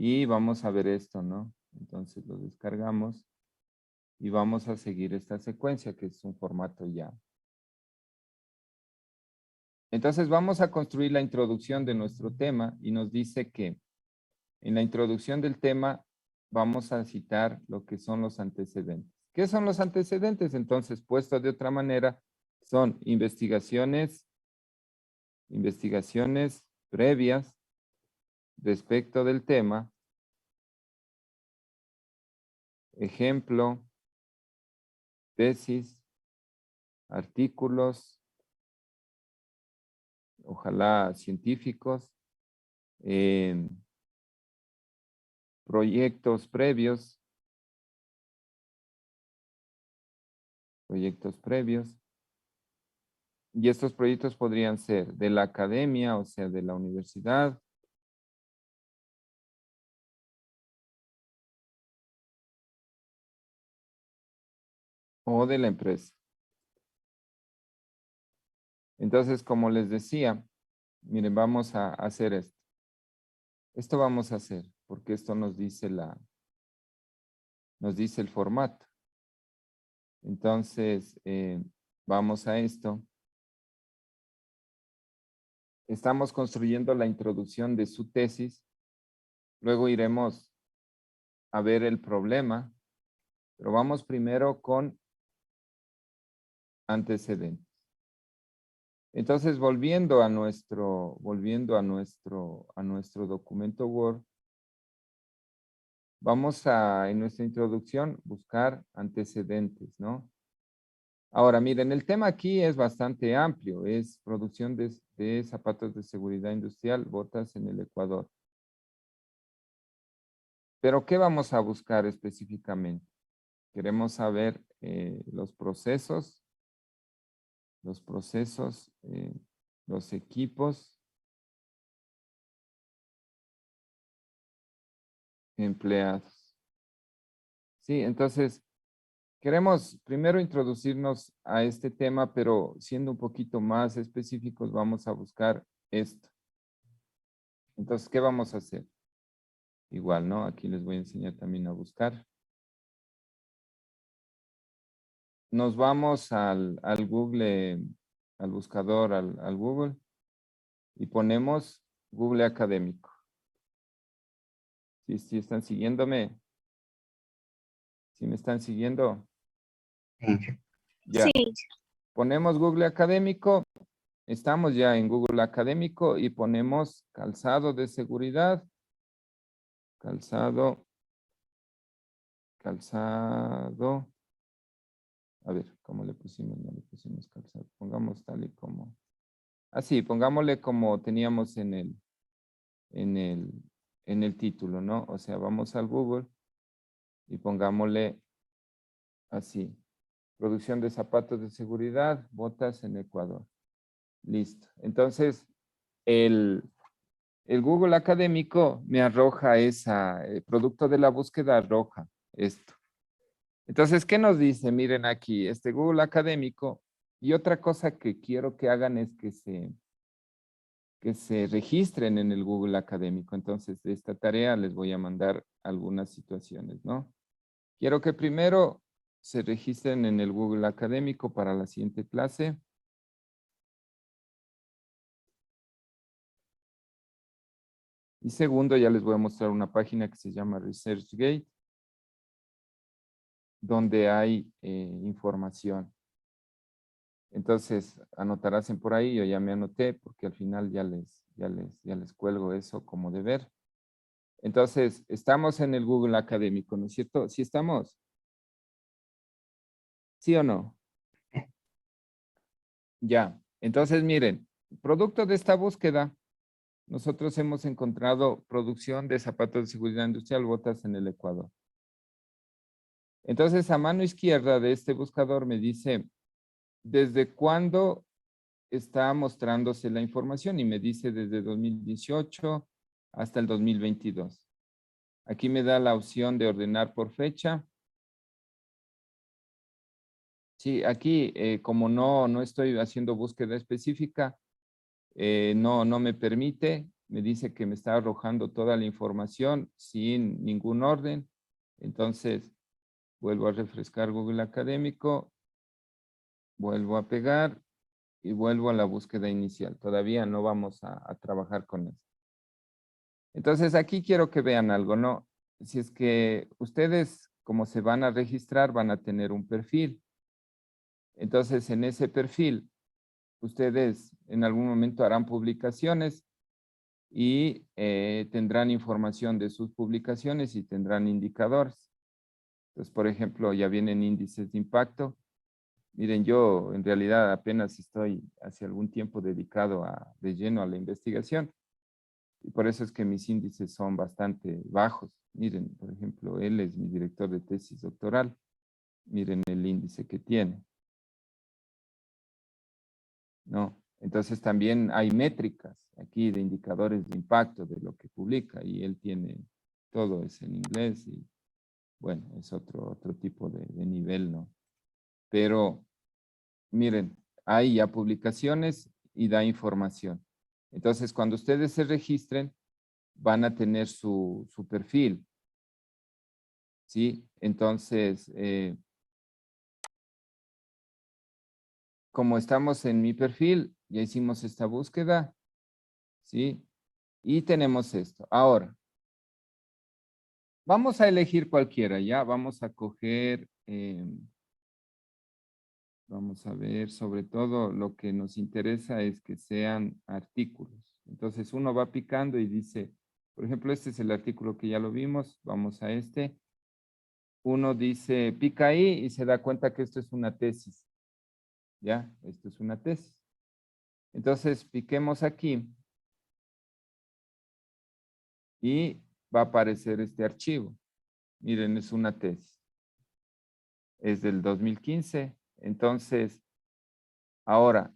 Y vamos a ver esto, ¿no? Entonces lo descargamos y vamos a seguir esta secuencia que es un formato ya. Entonces vamos a construir la introducción de nuestro tema y nos dice que en la introducción del tema vamos a citar lo que son los antecedentes. ¿Qué son los antecedentes? Entonces, puesto de otra manera, son investigaciones previas respecto del tema, ejemplo, tesis, artículos, ojalá científicos, proyectos previos, proyectos previos. Y estos proyectos podrían ser de la academia, o sea, de la universidad, o de la empresa. Entonces, como les decía, miren, vamos a hacer esto. Esto vamos a hacer, porque esto nos dice el formato. Entonces, vamos a esto. Estamos construyendo la introducción de su tesis. Luego iremos a ver el problema, pero vamos primero con antecedentes. Entonces, volviendo a nuestro documento Word, vamos a, en nuestra introducción, buscar antecedentes, ¿no? Ahora, miren, el tema aquí es bastante amplio, es producción de zapatos de seguridad industrial, botas en el Ecuador. Pero, ¿qué vamos a buscar específicamente? Queremos saber los procesos, los equipos empleados. Sí, entonces, queremos primero introducirnos a este tema, pero siendo un poquito más específicos, vamos a buscar esto. Entonces, ¿qué vamos a hacer? Igual, ¿no? Aquí les voy a enseñar también a buscar. Nos vamos al Google, al buscador, al Google, y ponemos Google Académico. ¿Sí están siguiéndome? ¿Sí me están siguiendo? Ya. Sí. Ponemos Google Académico. Estamos ya en Google Académico y ponemos calzado de seguridad. Calzado. A ver, ¿cómo le pusimos? No le pusimos calzado. Pongamos tal y como. Así, pongámosle como teníamos en el título, ¿no? O sea, vamos al Google y pongámosle así. Producción de zapatos de seguridad, botas en Ecuador. Listo. Entonces, el Google Académico me arroja producto de la búsqueda arroja esto. Entonces, ¿qué nos dice? Miren aquí, este Google Académico. Y otra cosa que quiero que hagan es que se registren en el Google Académico. Entonces, de esta tarea les voy a mandar algunas situaciones, ¿no? Quiero que primero se registren en el Google Académico para la siguiente clase. Y segundo, ya les voy a mostrar una página que se llama ResearchGate, donde hay información. Entonces, anotarás por ahí, yo ya me anoté, porque al final ya les cuelgo eso como deber. Entonces, estamos en el Google Académico, ¿no es cierto? ¿Sí estamos? ¿Sí o no? Ya. Entonces, miren, producto de esta búsqueda, nosotros hemos encontrado producción de zapatos de seguridad industrial, botas en el Ecuador. Entonces, a mano izquierda de este buscador me dice, ¿desde cuándo está mostrándose la información? Y me dice desde 2018 hasta el 2022. Aquí me da la opción de ordenar por fecha. Sí, aquí, como no estoy haciendo búsqueda específica, no me permite. Me dice que me está arrojando toda la información sin ningún orden. Entonces, vuelvo a refrescar Google Académico, vuelvo a pegar y vuelvo a la búsqueda inicial. Todavía no vamos a trabajar con eso. Entonces, aquí quiero que vean algo, ¿no? Si es que ustedes, como se van a registrar, van a tener un perfil. Entonces, en ese perfil, ustedes en algún momento harán publicaciones y tendrán información de sus publicaciones y tendrán indicadores. Entonces, por ejemplo, ya vienen índices de impacto. Miren, yo en realidad apenas estoy hace algún tiempo dedicado de lleno a la investigación y por eso es que mis índices son bastante bajos. Miren, por ejemplo, él es mi director de tesis doctoral. Miren el índice que tiene. ¿no? Entonces también hay métricas aquí de indicadores de impacto de lo que publica y él tiene todo es en inglés y bueno, es otro tipo de nivel, ¿no? Pero miren, hay ya publicaciones y da información. Entonces, cuando ustedes se registren, van a tener su perfil, ¿sí? Entonces, como estamos en mi perfil, ya hicimos esta búsqueda, ¿sí? Y tenemos esto. Ahora, vamos a elegir cualquiera, ¿ya? Vamos a coger, vamos a ver, sobre todo lo que nos interesa es que sean artículos. Entonces uno va picando y dice, por ejemplo, este es el artículo que ya lo vimos, vamos a este. Uno dice, pica ahí y se da cuenta que esto es una tesis, ¿ya? Esto es una tesis. Entonces piquemos aquí y va a aparecer este archivo. Miren, es una tesis. Es del 2015. Entonces, ahora,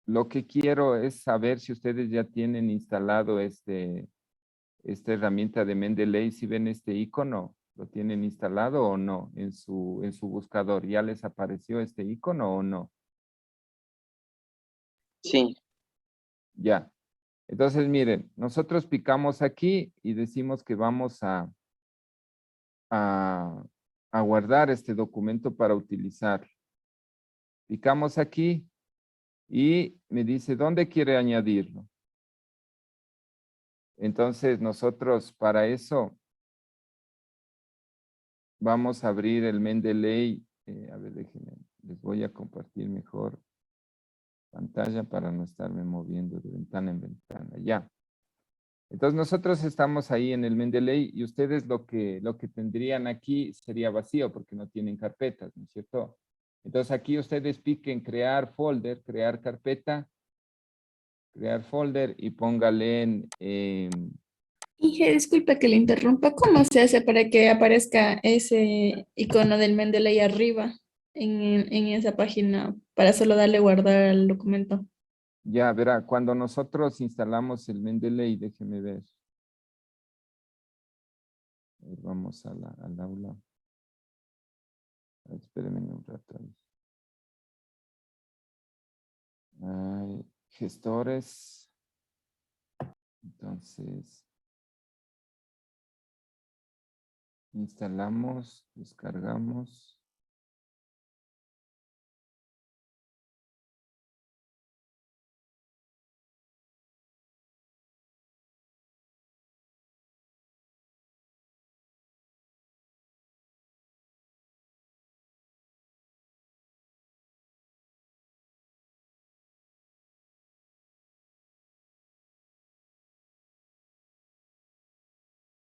lo que quiero es saber si ustedes ya tienen instalado esta herramienta de Mendeley, si ven este icono, ¿lo tienen instalado o no en su buscador? ¿Ya les apareció este icono o no? Sí, Ya. Entonces, miren, nosotros picamos aquí y decimos que vamos a, a guardar este documento para utilizar. Picamos aquí y me dice, ¿dónde quiere añadirlo? Entonces, nosotros para eso vamos a abrir el Mendeley. A ver, déjenme, les voy a compartir mejor pantalla para no estarme moviendo de ventana en ventana. Ya. Entonces nosotros estamos ahí en el Mendeley y ustedes lo que tendrían aquí sería vacío porque no tienen carpetas, ¿no es cierto? Entonces aquí ustedes piquen crear folder, crear folder y póngale Inge, disculpa que le interrumpa. ¿Cómo se hace para que aparezca ese icono del Mendeley arriba en esa página para solo darle guardar al documento? ya verá, cuando nosotros instalamos el Mendeley, déjeme ver. A ver, vamos al aula. Espérenme un rato. Ay, gestores. Entonces, instalamos, descargamos.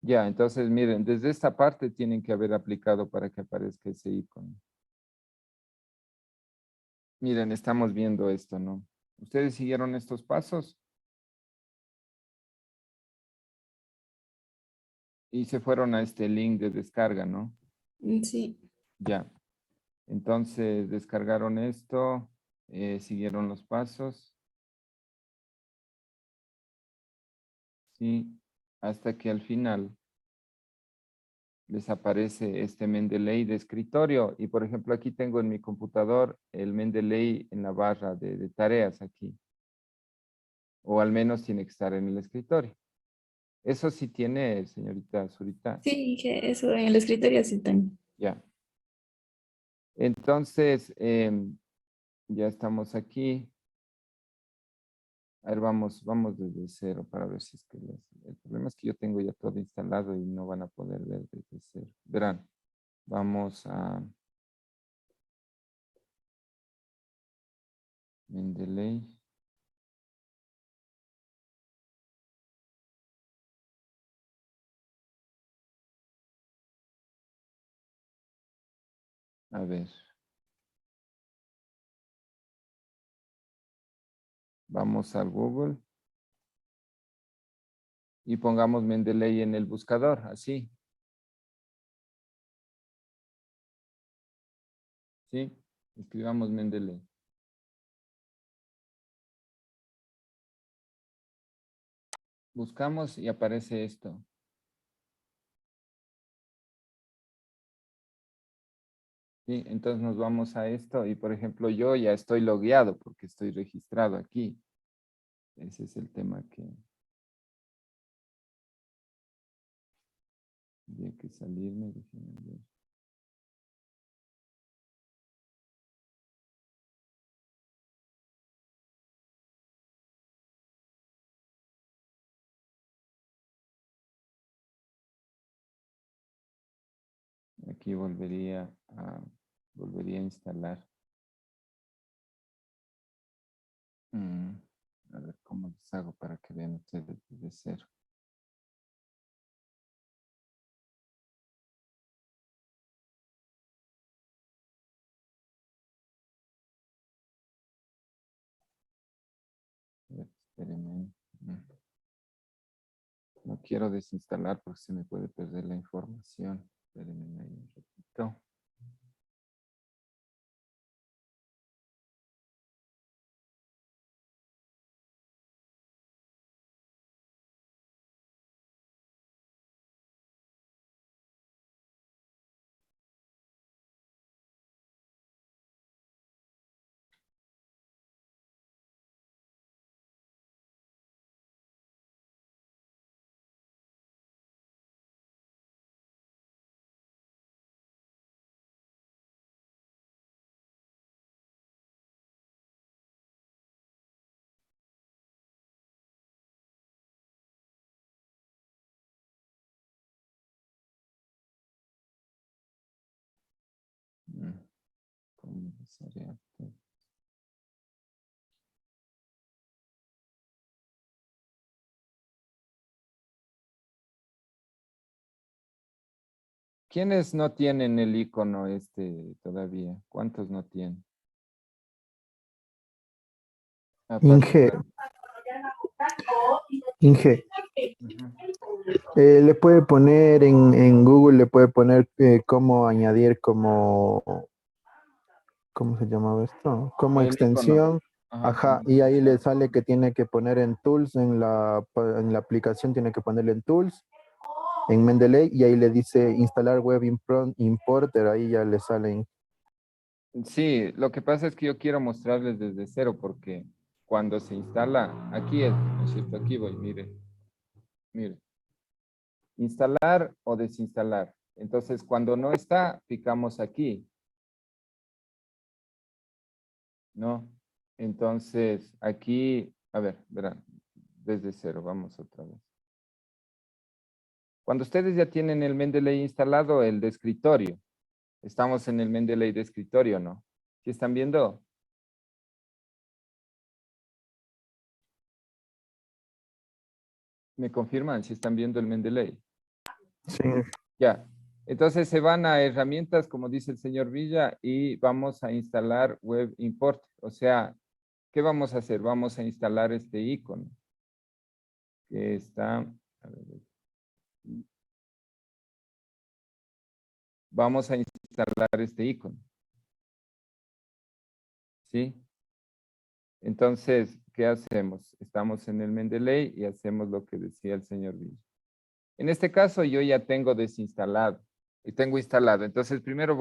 Ya, entonces miren, desde esta parte tienen que haber aplicado para que aparezca ese icono. Miren, estamos viendo esto, ¿no? ¿Ustedes siguieron estos pasos? Y se fueron a este link de descarga, ¿no? Sí. Ya. Entonces descargaron esto, siguieron los pasos, ¿sí? Hasta que al final les aparece este Mendeley de escritorio. Y por ejemplo, aquí tengo en mi computador el Mendeley en la barra de tareas aquí. O al menos tiene que estar en el escritorio. Eso sí tiene, señorita Zurita. Sí, Inge, eso en el escritorio sí tengo. Ya. Entonces, ya estamos aquí. A ver, vamos desde cero para ver si es que el problema es que yo tengo ya todo instalado y no van a poder ver desde cero. Verán, vamos a Mendeley. A ver, vamos al Google y pongamos Mendeley en el buscador, así. ¿Sí? Escribamos Mendeley. buscamos y aparece esto. Sí, entonces nos vamos a esto y por ejemplo yo ya estoy logueado porque estoy registrado aquí. Ese es el tema que tendría que salirme. Déjenme ver. Aquí volvería a instalar. Mm, a ver cómo les hago para que vean ustedes desde cero. A ver, espérenme. No quiero desinstalar porque se me puede perder la información. Espérenme ahí un ratito. Mm, ¿Cómo les haré a ustedes? ¿Quiénes no tienen el icono este todavía? ¿Cuántos no tienen? Inge, Inge, Ujú. le puede poner en Google, le puede poner cómo añadir ¿cómo se llamaba esto? Como El icono. extensión, Ajá, ajá, y ahí le sale que tiene que poner en Tools, en la aplicación tiene que ponerle en Tools, en Mendeley, y ahí le dice instalar Web Importer, ahí ya le salen. sí, lo que pasa es que yo quiero mostrarles desde cero porque cuando se instala, aquí es, ¿no es cierto? Aquí voy, mire, mire. Instalar o desinstalar. Entonces, cuando no está, picamos aquí, ¿no? Entonces, aquí, a ver, verán, desde cero, vamos otra vez. Cuando ustedes ya tienen el Mendeley instalado, el de escritorio, estamos en el Mendeley de escritorio, ¿no? ¿Sí están viendo? ¿Me confirman si están viendo el Mendeley? Sí, Ya. Entonces se van a herramientas, como dice el señor Villa, y vamos a instalar Web Import. O sea, ¿qué vamos a hacer? Vamos a instalar este icono que está, a ver, vamos a instalar este icono, ¿sí? Entonces, ¿qué hacemos? Estamos en el Mendeley y hacemos lo que decía el señor Villa. En este caso, yo ya tengo desinstalado y tengo instalado. Entonces, primero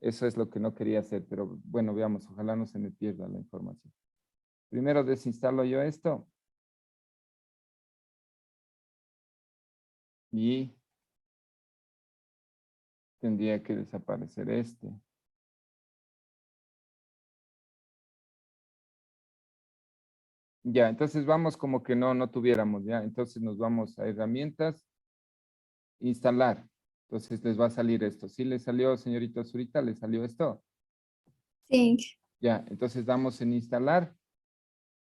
eso es lo que no quería hacer, pero bueno, veamos, ojalá no se me pierda la información. Primero desinstalo yo esto y tendría que desaparecer este. Ya, entonces vamos como que no tuviéramos, ya. Entonces nos vamos a herramientas, instalar. Entonces les va a salir esto. ¿Sí le salió, señorita Zurita? ¿Le salió esto? Sí. Ya, entonces damos en instalar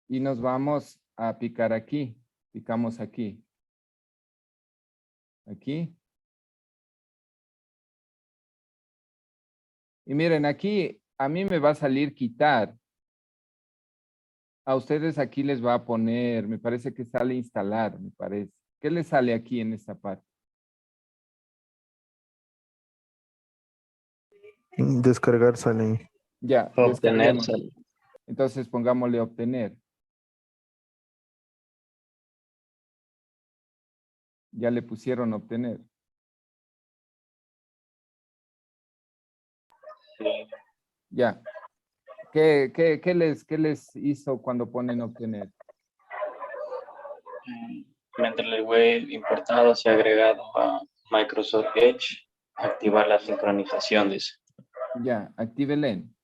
y nos vamos a picar aquí. Picamos aquí. Aquí. Y miren, aquí a mí me va a salir quitar. A ustedes aquí les va a poner, me parece que sale instalar, me parece. ¿Qué les sale aquí en esta parte? descargar salen. Ya, Obtener, descarguemos. Entonces pongámosle obtener. Ya le pusieron obtener. Sí. Ya. ¿Qué les hizo cuando ponen obtener? Mendeley Wave importado se ha agregado a Microsoft Edge. Activar la sincronización, dice. Ya, actívelen.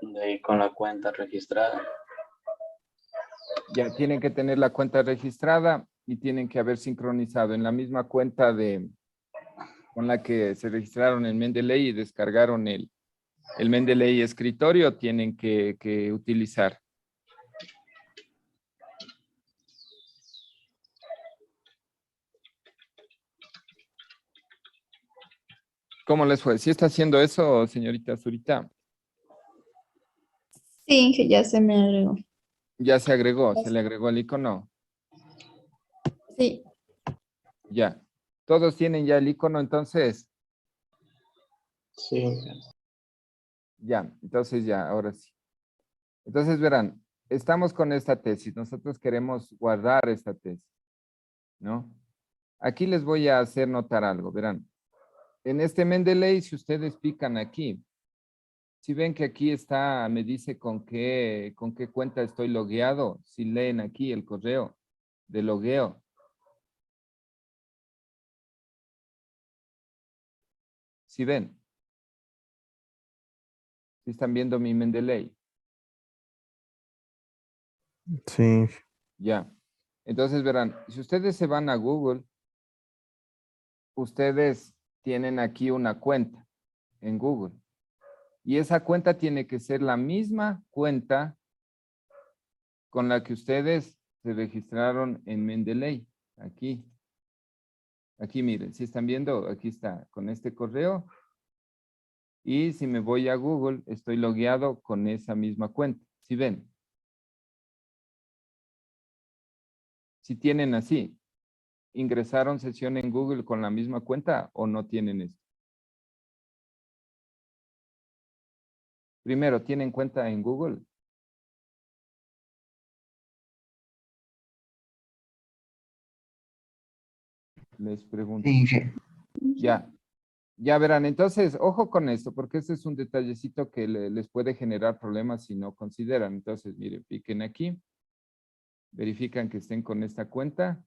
De ahí con la cuenta registrada. Ya tienen que tener la cuenta registrada y tienen que haber sincronizado en la misma cuenta con la que se registraron en Mendeley y descargaron el Mendeley escritorio, tienen que utilizar. ¿Cómo les fue? ¿Sí está haciendo eso, señorita Zurita? Sí, Inge, ya se me agregó. Ya se agregó, se le agregó el icono. Sí, Ya. Todos tienen ya el icono, entonces. Sí. Ya, entonces ya, ahora sí. Entonces verán, estamos con esta tesis. Nosotros queremos guardar esta tesis, ¿no? Aquí les voy a hacer notar algo, verán. En este Mendeley, si ustedes pican aquí, si ven que aquí está, me dice con qué cuenta estoy logueado, si leen aquí el correo de logueo. Si ven, si están viendo mi Mendeley. Sí. Ya. Entonces verán, si ustedes se van a Google, ustedes tienen aquí una cuenta en Google. Y esa cuenta tiene que ser la misma cuenta con la que ustedes se registraron en Mendeley. Aquí. Aquí miren, si están viendo, aquí está con este correo. Y si me voy a Google, estoy logueado con esa misma cuenta. Si ven. Si tienen así, ¿ingresaron sesión en Google con la misma cuenta o no tienen esto? Primero, ¿tienen cuenta en Google? Les pregunto. Sí. Ya. Ya verán, entonces, ojo con esto, porque este es un detallecito que les puede generar problemas si no consideran. Entonces, miren, piquen aquí, verifican que estén con esta cuenta.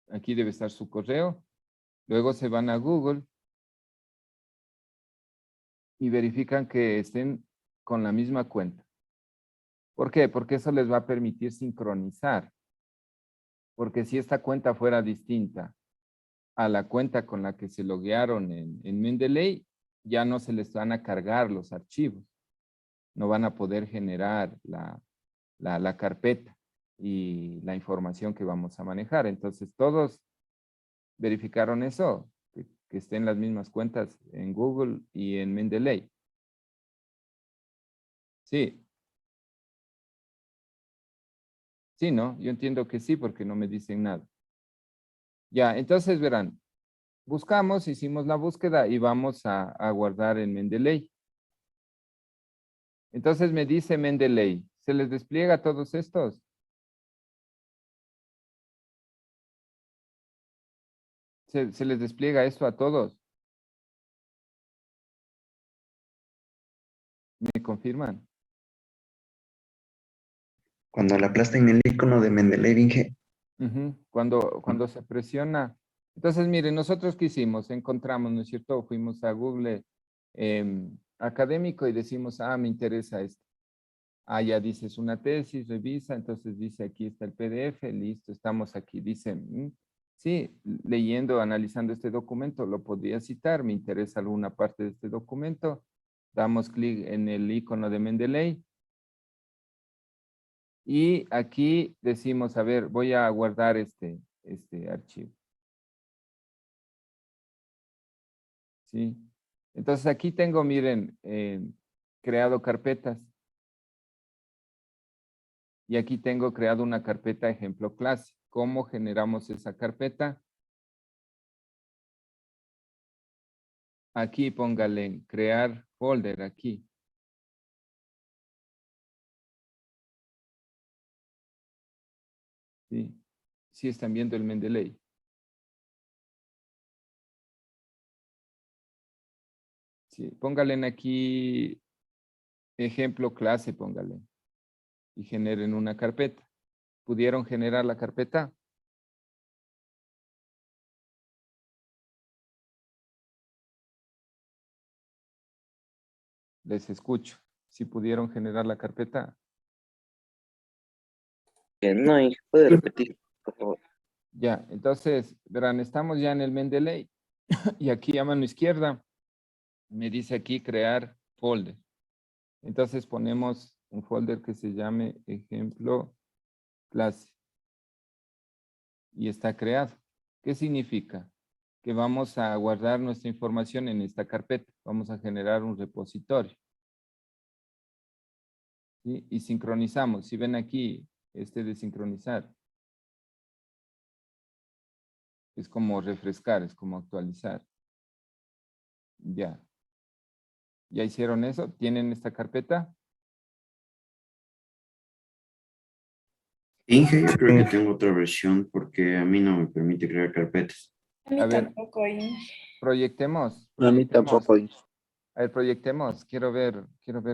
Aquí debe estar su correo. Luego se van a Google y verifican que estén con la misma cuenta. ¿Por qué? Porque eso les va a permitir sincronizar. Porque si esta cuenta fuera distinta a la cuenta con la que se loguearon en Mendeley, ya no se les van a cargar los archivos. No van a poder generar la carpeta y la información que vamos a manejar. Entonces, todos verificaron eso, que estén las mismas cuentas en Google y en Mendeley. Sí. Sí, ¿no? Yo entiendo que sí, porque no me dicen nada. Ya, entonces verán, buscamos, hicimos la búsqueda y vamos a guardar en Mendeley. Entonces me dice Mendeley, ¿se les despliega todos estos? ¿Se les despliega esto a todos? ¿Me confirman? Cuando la aplastan el icono de Mendeley, Inge, Ujú. Cuando se presiona. Entonces, miren, nosotros qué hicimos, encontramos, ¿no es cierto? Fuimos a Google académico y decimos, me interesa esto. Ya dices una tesis, revisa, entonces dice, aquí está el PDF, listo, estamos aquí. Dice, sí, leyendo, analizando este documento, lo podría citar, me interesa alguna parte de este documento. Damos clic en el icono de Mendeley. Y aquí decimos, a ver, voy a guardar este archivo. ¿Sí? Entonces aquí tengo, miren, creado carpetas. Y aquí tengo creado una carpeta ejemplo clase. ¿Cómo generamos esa carpeta? Aquí póngale crear folder aquí. ¿Sí? Sí están viendo el Mendeley. Sí, póngale en aquí ejemplo clase, póngale. Y generen una carpeta. ¿Pudieron generar la carpeta? Les escucho. ¿Sí pudieron generar la carpeta? No, Inge, puede repetir, por favor. Ya, entonces, verán, estamos ya en el Mendeley. Y aquí a mano izquierda me dice aquí crear folder. Entonces ponemos un folder que se llame ejemplo clase. Y está creado. ¿Qué significa? Que vamos a guardar nuestra información en esta carpeta. Vamos a generar un repositorio. ¿Sí? Y sincronizamos. Si ven aquí, este de sincronizar, es como refrescar, es como actualizar. Ya. ¿Ya hicieron eso? ¿Tienen esta carpeta? Inge, yo creo que Sí. tengo otra versión porque a mí no me permite crear carpetas. A mí A ver. tampoco. Proyectemos. A mí tampoco. A ver, proyectemos. Quiero ver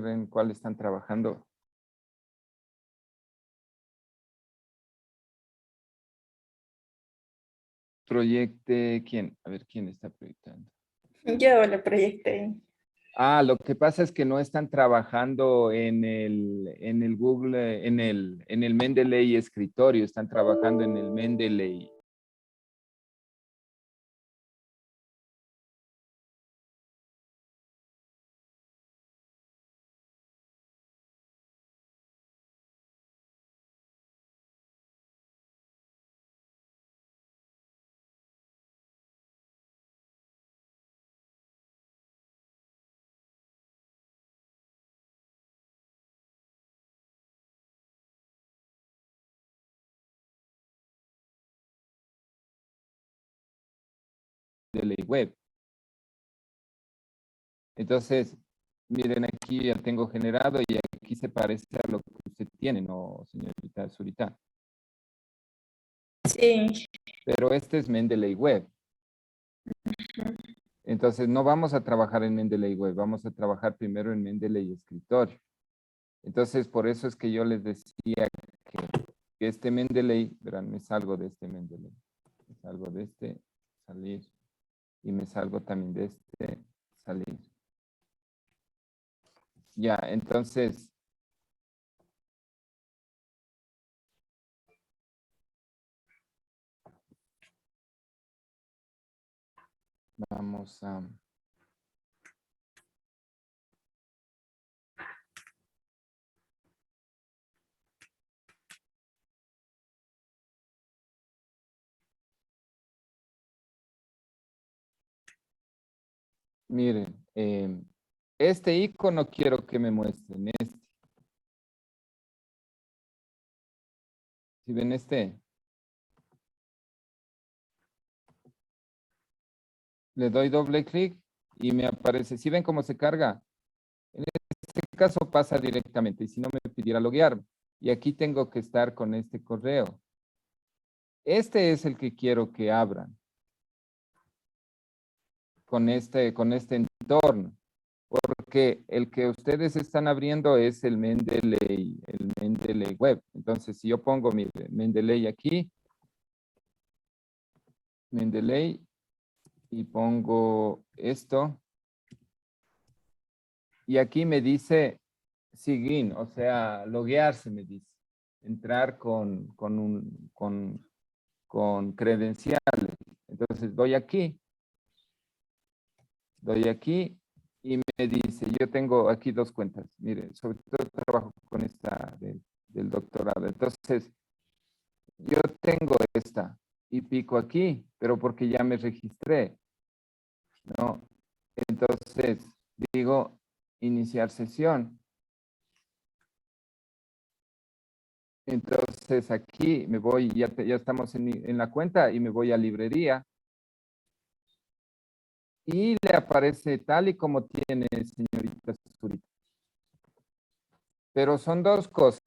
en cuál están trabajando. Proyecte, ¿quién? A ver, ¿quién está proyectando? Yo le proyecté. Ah, lo que pasa es que no están trabajando en el Google, en el Mendeley escritorio, están trabajando en el Mendeley. Mendeley Web. Entonces, miren, aquí ya tengo generado y aquí se parece a lo que usted tiene, ¿no, señorita Zurita? Sí. Pero este es Mendeley Web. Entonces, no vamos a trabajar en Mendeley Web, vamos a trabajar primero en Mendeley Escritorio. Entonces, por eso es que yo les decía que este Mendeley, verán, me salgo de este Mendeley. Me salgo de este, salir. Y me salgo también de este, salir. Ya, entonces, vamos a... Miren, este icono quiero que me muestren. Este. Si ven este, le doy doble clic y me aparece. Si ven cómo se carga, en este caso pasa directamente. Y si no me pidiera loguear, y aquí tengo que estar con este correo. Este es el que quiero que abran. Con este entorno. Porque el que ustedes están abriendo es el Mendeley Web. Entonces, si yo pongo, mire, Mendeley aquí, Mendeley, y pongo esto, y aquí me dice sign, o sea, loguearse me dice, entrar con credenciales. Entonces, doy aquí y me dice, yo tengo aquí dos cuentas, mire, sobre todo trabajo con esta del doctorado. Entonces, yo tengo esta y pico aquí, pero porque ya me registré, ¿no? Entonces, digo, iniciar sesión. Entonces, aquí me voy, ya estamos en la cuenta y me voy a librería. Y le aparece tal y como tiene, señorita Zurita. Pero son dos cosas.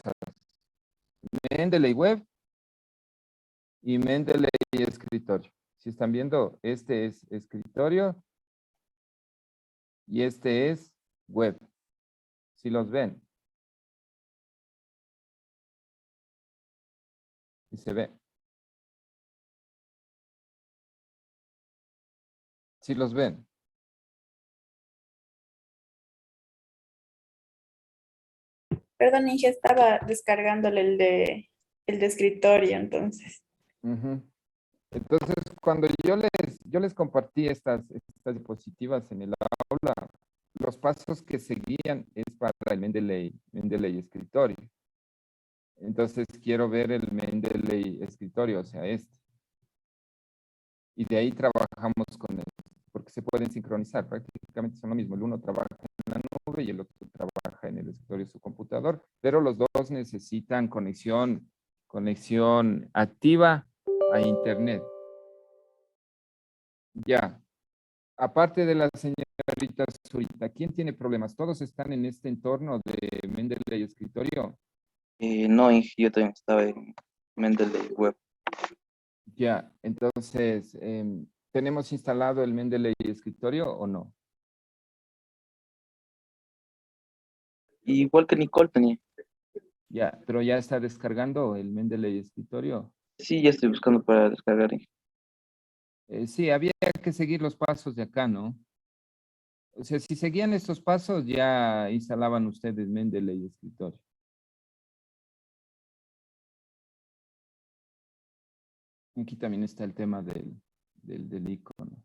Mendeley Web y Mendeley escritorio. Si están viendo, este es escritorio y este es web. Si los ven. Y se ve. Si los ven. Perdón, Inge, estaba descargándole el de escritorio, entonces. Ujú. Entonces, cuando yo les compartí estas diapositivas en el aula, los pasos que seguían es para el Mendeley escritorio. Entonces, quiero ver el Mendeley escritorio, o sea, este. Y de ahí trabajamos con él, porque se pueden sincronizar, prácticamente son lo mismo. El uno trabaja en la nube y el otro trabaja en el escritorio de su computador, pero los dos necesitan conexión activa a Internet. Ya. Aparte de la señorita Zurita, ¿quién tiene problemas? ¿Todos están en este entorno de Mendeley escritorio? No, Inge, yo también estaba en Mendeley Web. Ya, entonces, ¿tenemos instalado el Mendeley escritorio o no? Igual que Nicole tenía. Ya, pero ya está descargando el Mendeley escritorio. Sí, ya estoy buscando para descargar, Inge. Sí, había que seguir los pasos de acá, ¿no? O sea, si seguían estos pasos, ya instalaban ustedes Mendeley escritorio. Aquí también está el tema del icono.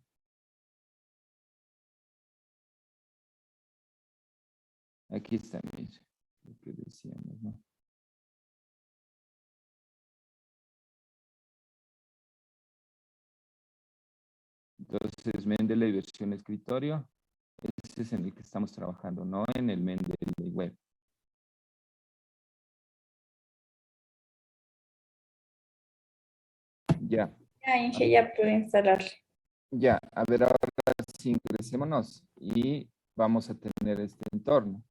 Aquí está, mire, lo que decíamos, ¿no? Entonces, Mendeley versión escritorio, ese es en el que estamos trabajando, no en el Mendeley web. Ya, Ya, Inge, ya pude instalarlo. ya. A ver, ahora sí ingresémonos y vamos a tener este entorno.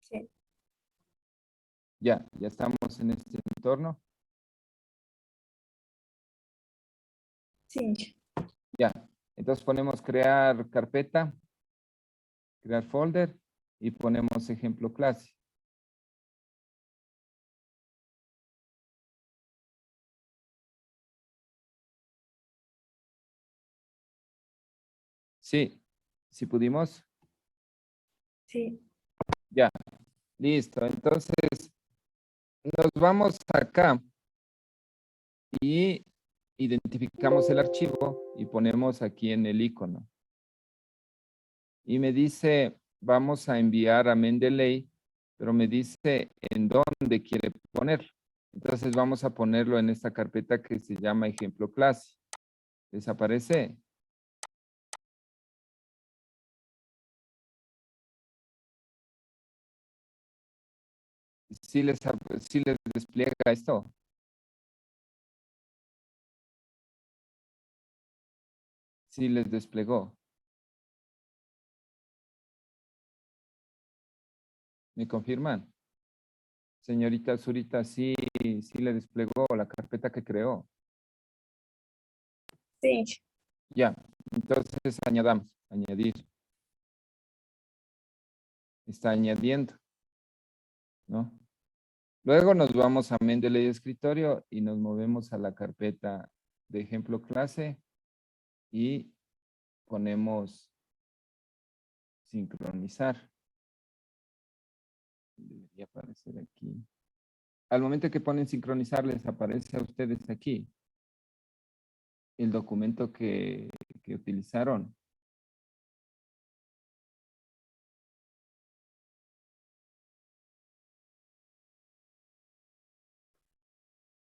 Sí, Ya estamos en este entorno. sí, Inge. Ya, entonces ponemos crear carpeta, crear folder y ponemos ejemplo clase. Sí, si pudimos. Sí, Ya, listo. Entonces, nos vamos acá y identificamos el archivo y ponemos aquí en el icono. Y me dice, vamos a enviar a Mendeley, pero me dice en dónde quiere ponerlo. Entonces vamos a ponerlo en esta carpeta que se llama ejemplo clase. ¿Desaparece? ¿Sí les despliega esto? Sí les desplegó. ¿Me confirman? Señorita Zurita, sí le desplegó la carpeta que creó. sí, Inge. Ya, entonces añadir. Está añadiendo, ¿no? Luego nos vamos a Mendeley escritorio y nos movemos a la carpeta de ejemplo clase y ponemos sincronizar. Debería aparecer aquí. Al momento que ponen sincronizar, les aparece a ustedes aquí el documento que utilizaron.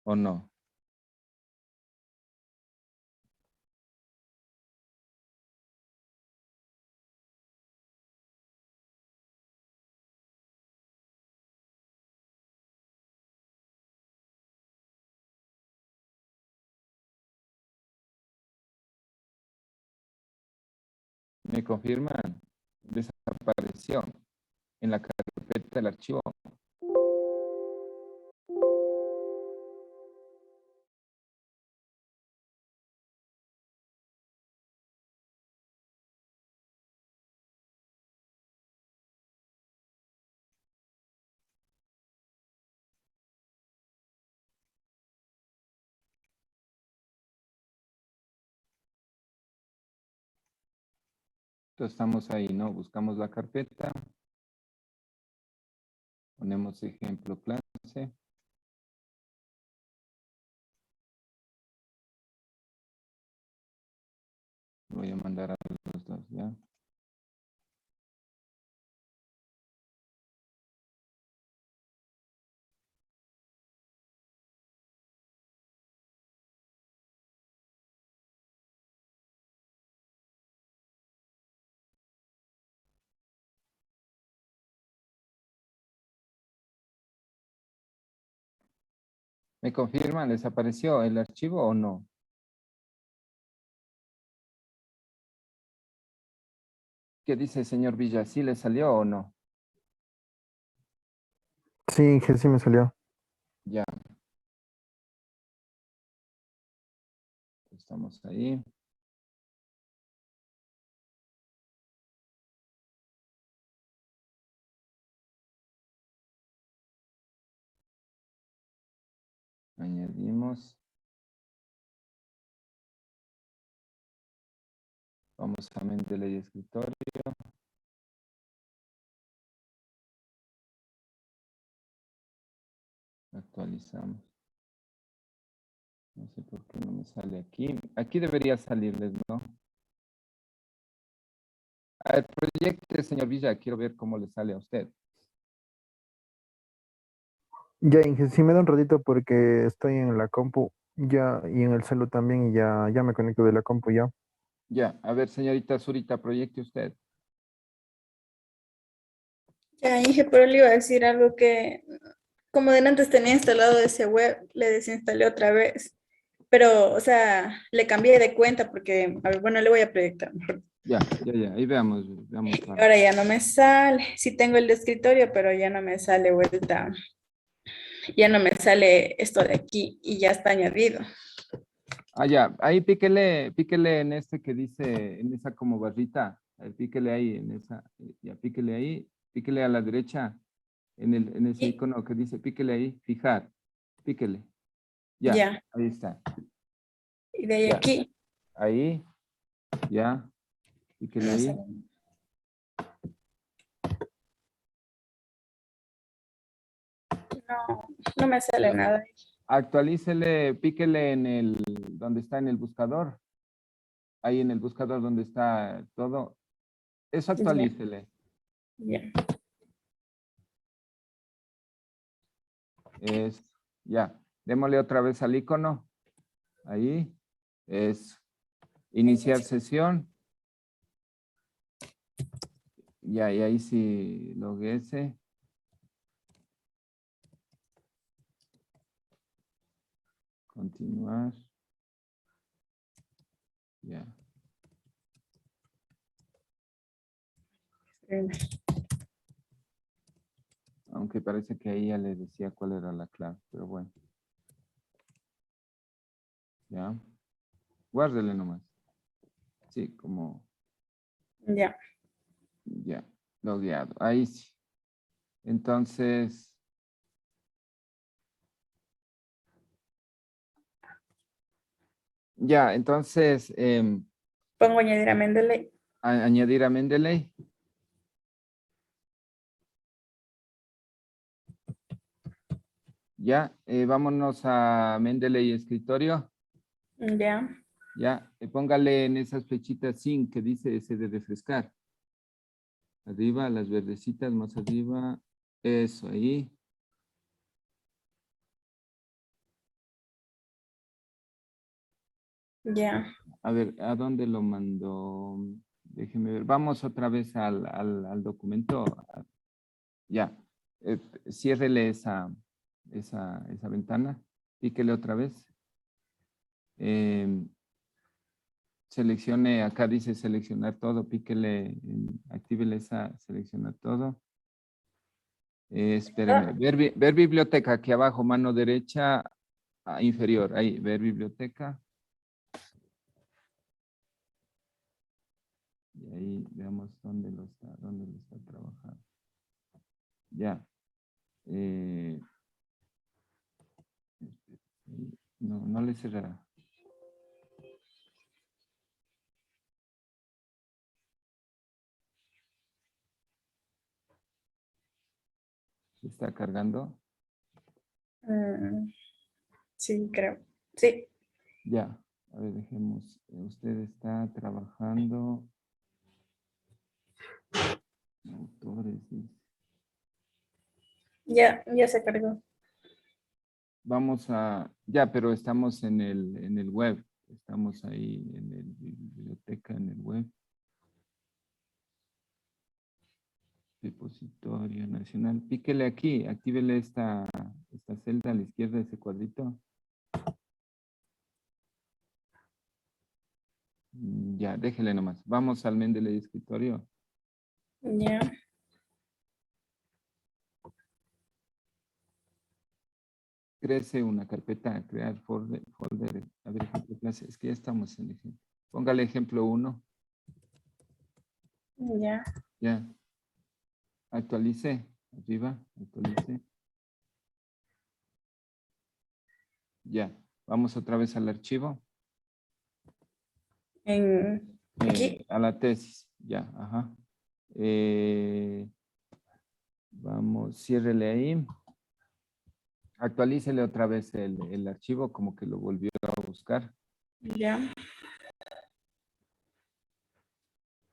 ¿O no? ¿Me confirman? Desapareció en la carpeta del archivo. Entonces estamos ahí, ¿no? Buscamos la carpeta. Ponemos ejemplo clase. Voy a mandar a los dos, ¿ya? ¿Me confirman? ¿Les apareció el archivo o no? ¿Qué dice, señor Villa? ¿Sí le salió o no? Sí, que sí me salió. Ya. Estamos ahí. Añadimos. Vamos a Mendeley escritorio. Actualizamos. No sé por qué no me sale aquí. Aquí debería salirles, ¿no? El proyecto, señor Villa, quiero ver cómo le sale a usted. Ya, Inge, sí me da un ratito porque estoy en la compu ya y en el celu también y ya me conecto de la compu ya. Ya, a ver, señorita Zurita, proyecte usted. Ya, Inge, pero le iba a decir algo que, como de antes tenía instalado ese web, le desinstalé otra vez. Pero, o sea, le cambié de cuenta porque, a ver, bueno, le voy a proyectar mejor. Ya. Ahí veamos, veamos. Ahora ya no me sale. Sí tengo el de escritorio, pero ya no me sale vuelta. Ya no me sale esto de aquí y ya está añadido. Ah, ya, ahí píquele en este que dice, en esa como barrita. Píquele ahí, en esa, ya, píquele ahí, píquele a la derecha, en ese Y icono que dice, píquele ahí, fijar, píquele. Ya, ya, ahí está. y de ahí Ya, aquí. ahí, ya, píquele No sé. ahí. No, no me sale Ya. nada. Actualícele, píquele en el, donde está en el buscador. Ahí en el buscador donde está todo. Eso Ya, actualícele. ya. Es, ya. Démosle otra vez al icono. Ahí. Es iniciar sesión. Ya, y ahí sí logueese. Continuar. Ya. Aunque parece que ahí ya le decía cuál era la clave, pero bueno. Ya. Guárdele nomás. Sí, como Ya. ya. Logueado. Ahí sí. Entonces, ya, entonces, Pongo añadir a Mendeley. añadir a Mendeley. Ya, vámonos a Mendeley escritorio. Ya. Ya, póngale en esas flechitas sin que dice ese de refrescar. Arriba, las verdecitas más arriba. Eso, ahí. Ya. A ver, ¿a dónde lo mandó? Déjeme ver. Vamos otra vez al documento. Ya. Ciérrele esa ventana. Píquele otra vez. Seleccione, acá dice seleccionar todo. Píquele, actívele esa seleccionar todo. Espéreme. Ver biblioteca, aquí abajo, mano derecha inferior. Ahí, ver biblioteca. Y ahí veamos dónde lo está trabajando. Ya. No, no le cerrará. está cargando? Sí, creo. Sí. Ya. A ver, dejemos. Usted está trabajando. Autores, dice. Ya se cargó. Vamos a, ya, pero estamos en el web. Estamos ahí en el biblioteca, en el web. Repositorio nacional. Píquele aquí, actívele esta celda a la izquierda de ese cuadrito. Ya, déjele nomás. Vamos al Mendeley escritorio. Ya. Crece una carpeta, crear folder. A ver, ejemplo clase. Es que ya estamos en ejemplo. Póngale ejemplo 1. Ya. Ya. Actualice. Arriba, actualice. Ya. Vamos otra vez al archivo. Aquí. A la tesis. Ya, ajá. Vamos, ciérrele ahí. Actualícele otra vez el archivo, como que lo volvió a buscar. Ya.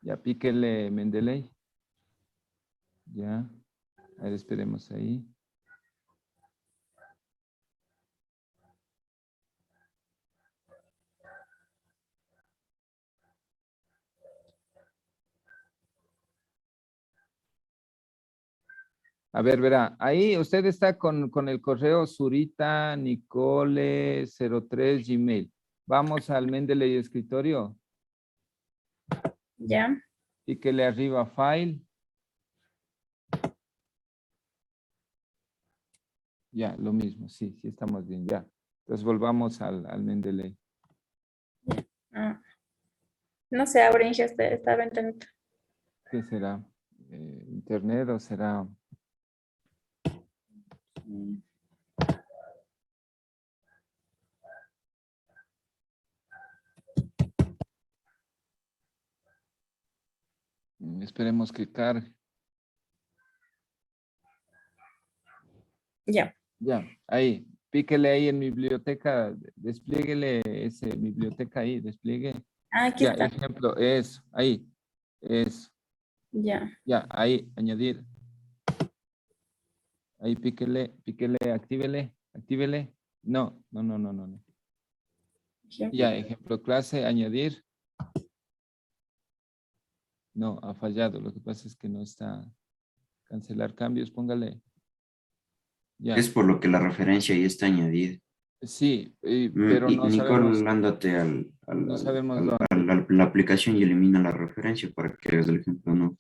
Ya, píquele Mendeley. Ya. A ver, esperemos ahí. A ver, verá, ahí usted está con el correo Zurita Nicole 03 Gmail. Vamos al Mendeley escritorio. Ya. Píquele arriba File. Ya, lo mismo, sí estamos bien, ya. Entonces volvamos al Mendeley. Ah. No se abre ya esta ventanita. ¿Qué será? ¿Internet o será? Esperemos que cargue. Ya. Ya, ahí. Píquele ahí en biblioteca, desplieguele ese biblioteca ahí, despliegue. Ah, aquí Ya, está. ejemplo, eso, ahí. Eso. Ya. Ya, ahí, añadir. Ahí píquele, actívele. No. Ya, ejemplo, clase, añadir. No, ha fallado. Lo que pasa es que no está. Cancelar cambios, póngale. Ya. Es por lo que la referencia ahí está añadida. Sí, pero Y no sabemos, Nicole, ándate no sabemos dónde. la aplicación y elimina la referencia para que hagas el ejemplo, ¿no?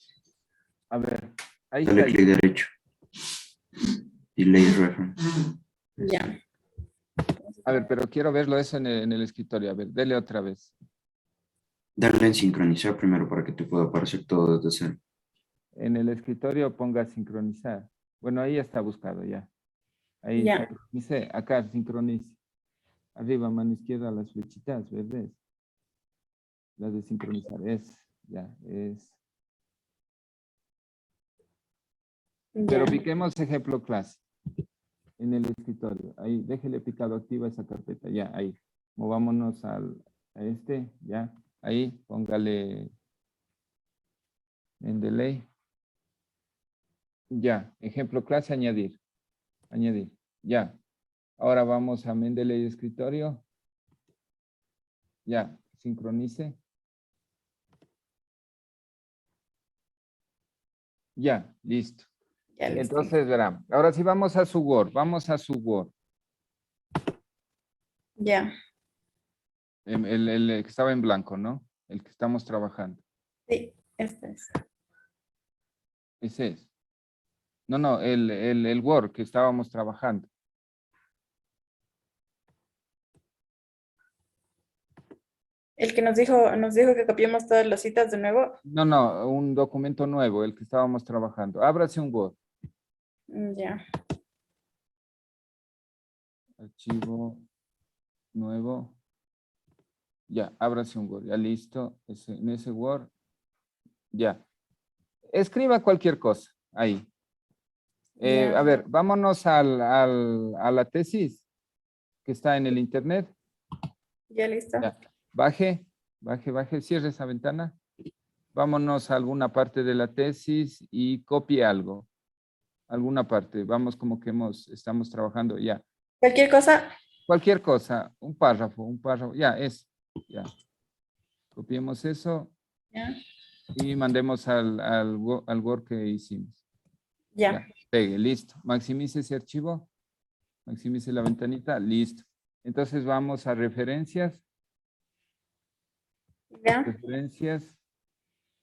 A ver, ahí Dale está. clic derecho. Delay reference. Ya. A ver, pero quiero verlo eso en el escritorio. A ver, dele otra vez. Dale en sincronizar primero para que te pueda aparecer todo desde cero. En el escritorio ponga sincronizar. Bueno, ahí está buscado ya. Ahí Ya. sincronice. Acá sincronice. Arriba, mano izquierda, las flechitas verdes. Las de sincronizar. Ya, es. Pero Ya. piquemos ejemplo clase. En el escritorio. Ahí, déjele picado activa esa carpeta. Ya, ahí. Movámonos a este. Ya. Ahí, póngale en delay. Ya, ejemplo clase, añadir. Añadir. Ya. Ahora vamos a Mendeley escritorio. Ya, sincronice. Ya, listo. Ya listo. Entonces, verá. Ahora sí vamos a su Word. Vamos a su Word. Ya. El que estaba en blanco, ¿no? El que estamos trabajando. Sí, este es. Ese es. No, el Word que estábamos trabajando. El que nos dijo que copiemos todas las citas de nuevo. No, un documento nuevo, el que estábamos trabajando. Ábrase un Word. Ya. Archivo nuevo. Ya, ábrase un Word. Ya listo. En ese Word. Ya. Escriba cualquier cosa. Ahí. Ya. A ver, vámonos a la tesis que está en el internet. Ya listo. Ya. Baje, cierre esa ventana. Vámonos a alguna parte de la tesis y copie algo. Alguna parte. Vamos como que estamos trabajando ya. Cualquier cosa. Cualquier cosa, un párrafo, ya, ya. Copiemos eso Ya. y mandemos al Word que hicimos. Ya. Ya, pegue, listo. Maximice ese archivo, maximice la ventanita, listo. Entonces vamos a referencias. Ya. Referencias,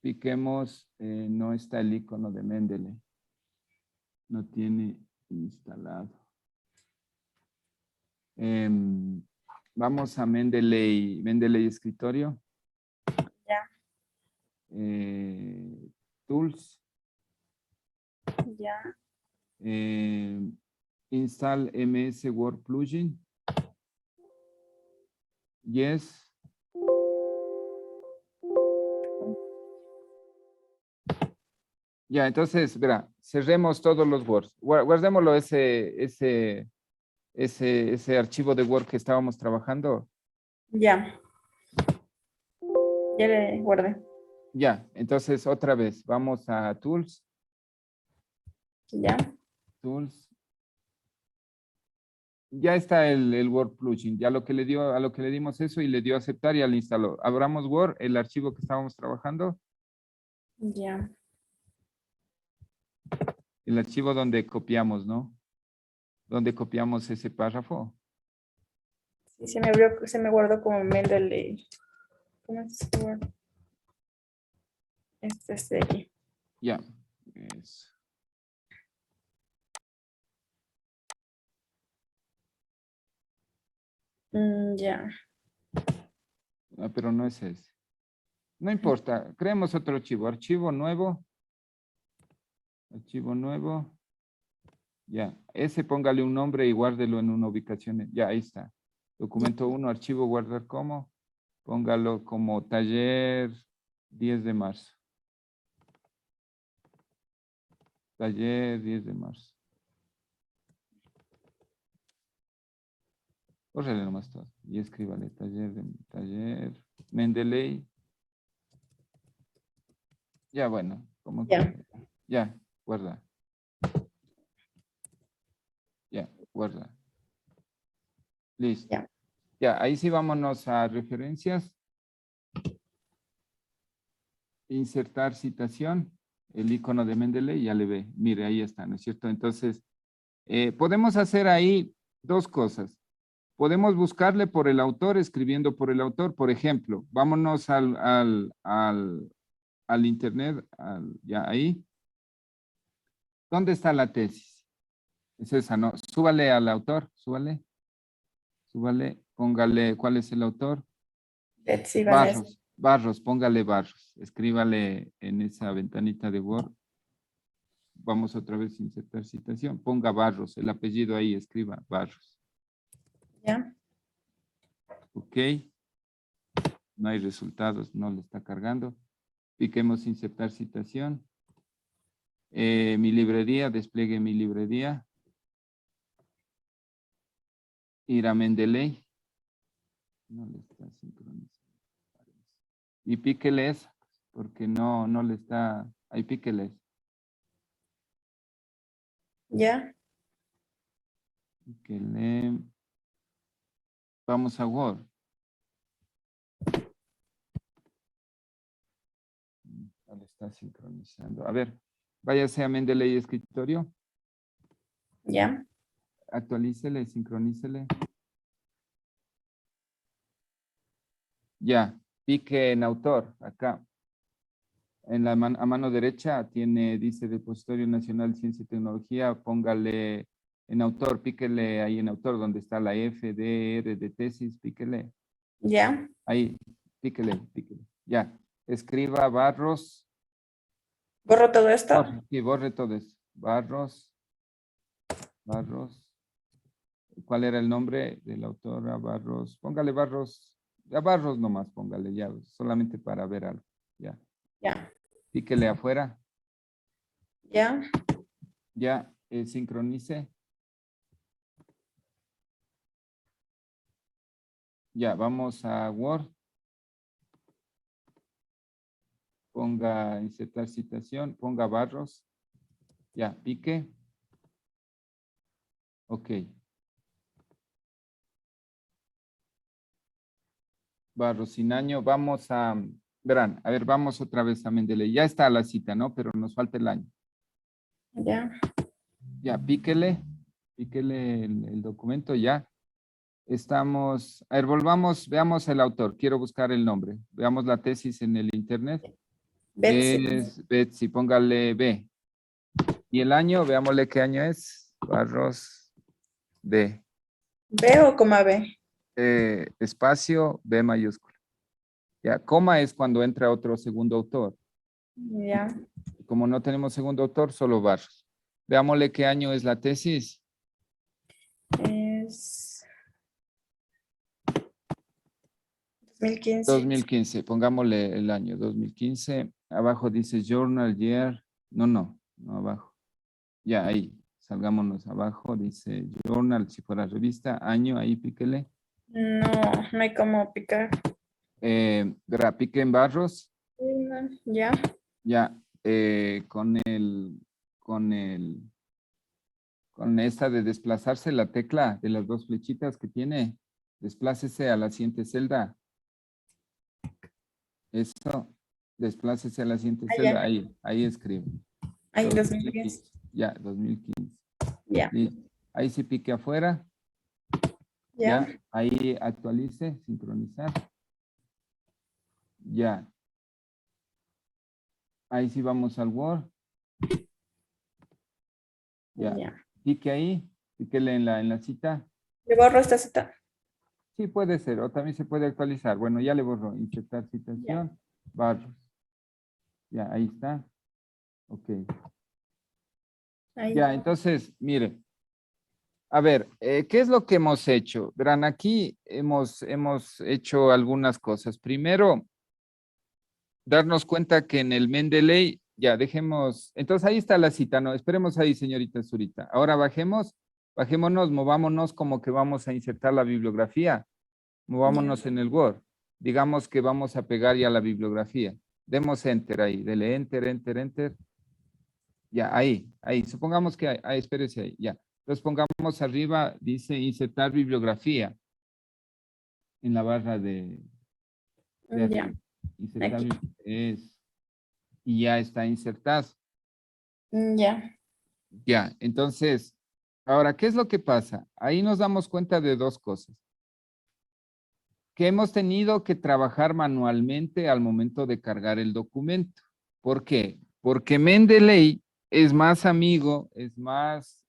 piquemos, no está el icono de Mendeley. No tiene instalado. Vamos a Mendeley escritorio. Ya. Tools. Ya. Install MS Word plugin. Yes. Ya, entonces, verá, cerremos todos los Words. Guardémoslo ese archivo de Word que estábamos trabajando. Ya. Ya le guardé. Ya, entonces otra vez, vamos a Tools. Ya. Tools. Ya está el Word plugin. Ya a lo que le dimos eso y le dio a aceptar, ya lo instaló. Abramos Word, el archivo que estábamos trabajando. Ya. El archivo donde copiamos, ¿no? Donde copiamos ese párrafo. Sí, se me abrió, se me guardó como Mendeley. ¿Cómo es este Word? Este serie. Ya. Eso. Ya. Ah, pero no es ese. No importa. Creemos otro archivo. Archivo nuevo. Archivo nuevo. Ya. Ese póngale un nombre y guárdelo en una ubicación. Ya, ahí está. Documento 1, archivo guardar como. Póngalo como taller 10 de marzo. Taller 10 de marzo. Córrele nomás todo. Y escríbale taller Mendeley. Ya, bueno. Como Ya. que, ya, guarda. Ya, guarda. Listo. Ya. Ya, ahí sí vámonos a referencias. Insertar citación. El icono de Mendeley, ya le ve. Mire, ahí está, ¿no es cierto? Entonces, podemos hacer ahí dos cosas. Podemos buscarle por el autor, escribiendo por el autor. Por ejemplo, vámonos al internet, ya ahí. ¿Dónde está la tesis? Es esa, ¿no? Súbale al autor, súbale. Súbale, póngale, ¿cuál es el autor? Betsy Vanessa. Barros, póngale Barros. Escríbale en esa ventanita de Word. Vamos otra vez a insertar citación. Ponga Barros, el apellido ahí, escriba Barros. Ya. Ok. No hay resultados, no le está cargando. Piquemos insertar citación. Mi librería, despliegue mi librería. Ir a Mendeley. No le está sincronizando. Y píqueles, porque no le está. Ahí píqueles. Ya. Píquele. Vamos a Word. No le está sincronizando. A ver, váyase a Mendeley escritorio. Ya. Actualícele, sincronícele. Ya, pique en autor, acá. En la a mano derecha dice Depositorio Nacional de Ciencia y Tecnología, póngale en autor, píquele ahí en autor, donde está la F, D, R de tesis, píquele. Ya. Ahí, píquele. Ya, escriba Barros. ¿Borro todo esto? Sí, borre todo eso. Barros. ¿Cuál era el nombre de la autora? Barros. Póngale Barros. A Barros nomás, póngale ya, solamente para ver algo. Ya. Ya. Píquele afuera. Ya. Ya. sincronice. Ya, vamos a Word. Ponga insertar citación, ponga barros. Ya, pique. Ok. Barros sin año. Vamos a, verán, a ver, vamos otra vez a Mendeley. Ya está la cita, ¿no? Pero nos falta el año. Ya. Ya, píquele el documento, ya. Estamos, a ver, volvamos, veamos el autor. Quiero buscar el nombre. Veamos la tesis en el internet. Betsy. Es Betsy, póngale B. Y el año, veámosle qué año es. Barros B. ¿B o coma B? Espacio B mayúscula. Ya, coma es cuando entra otro segundo autor. Ya. Como no tenemos segundo autor, solo Barros. Veámosle qué año es la tesis. Es 2015. 2015, pongámosle el año 2015. Abajo dice Journal Year. No abajo. Ya, ahí. Salgámonos abajo. Dice Journal, si fuera revista. Año, ahí píquele. No hay cómo picar. Pique en Barros. Ya. Ya, con esta de desplazarse la tecla de las dos flechitas que tiene, desplácese a la siguiente celda. Eso, desplácese a la siguiente celda, ahí escribe. Ahí 2015. Ya, 2015. Ya. Sí. Ahí sí pique afuera. Ya. Ahí actualice, sincronizar. Ya. Ahí sí vamos al Word. Ya. Pique ahí, píquele en la cita. ¿Le borro esta cita? Sí, puede ser, o también se puede actualizar. Bueno, ya le borró. Insertar citación, Barros. Ya, ahí está. Ok. Ahí. Ya, entonces, mire. A ver, ¿qué es lo que hemos hecho? Verán, aquí hemos hecho algunas cosas. Primero, darnos cuenta que en el Mendeley, ya dejemos, entonces ahí está la cita, no, esperemos ahí, señorita Zurita. Ahora bajémonos, movámonos como que vamos a insertar la bibliografía. Movámonos en el Word. Digamos que vamos a pegar ya la bibliografía. Demos Enter ahí, dele Enter, Enter, Enter. Ya, ahí. Supongamos que ahí, espérese ahí, ya. Entonces pongamos arriba, dice insertar bibliografía en la barra de Ya. arriba. Insertar Aquí. y ya está insertado. Ya. Ya, entonces, ahora, ¿qué es lo que pasa? Ahí nos damos cuenta de dos cosas. Que hemos tenido que trabajar manualmente al momento de cargar el documento. ¿Por qué? Porque Mendeley es más amigo, es más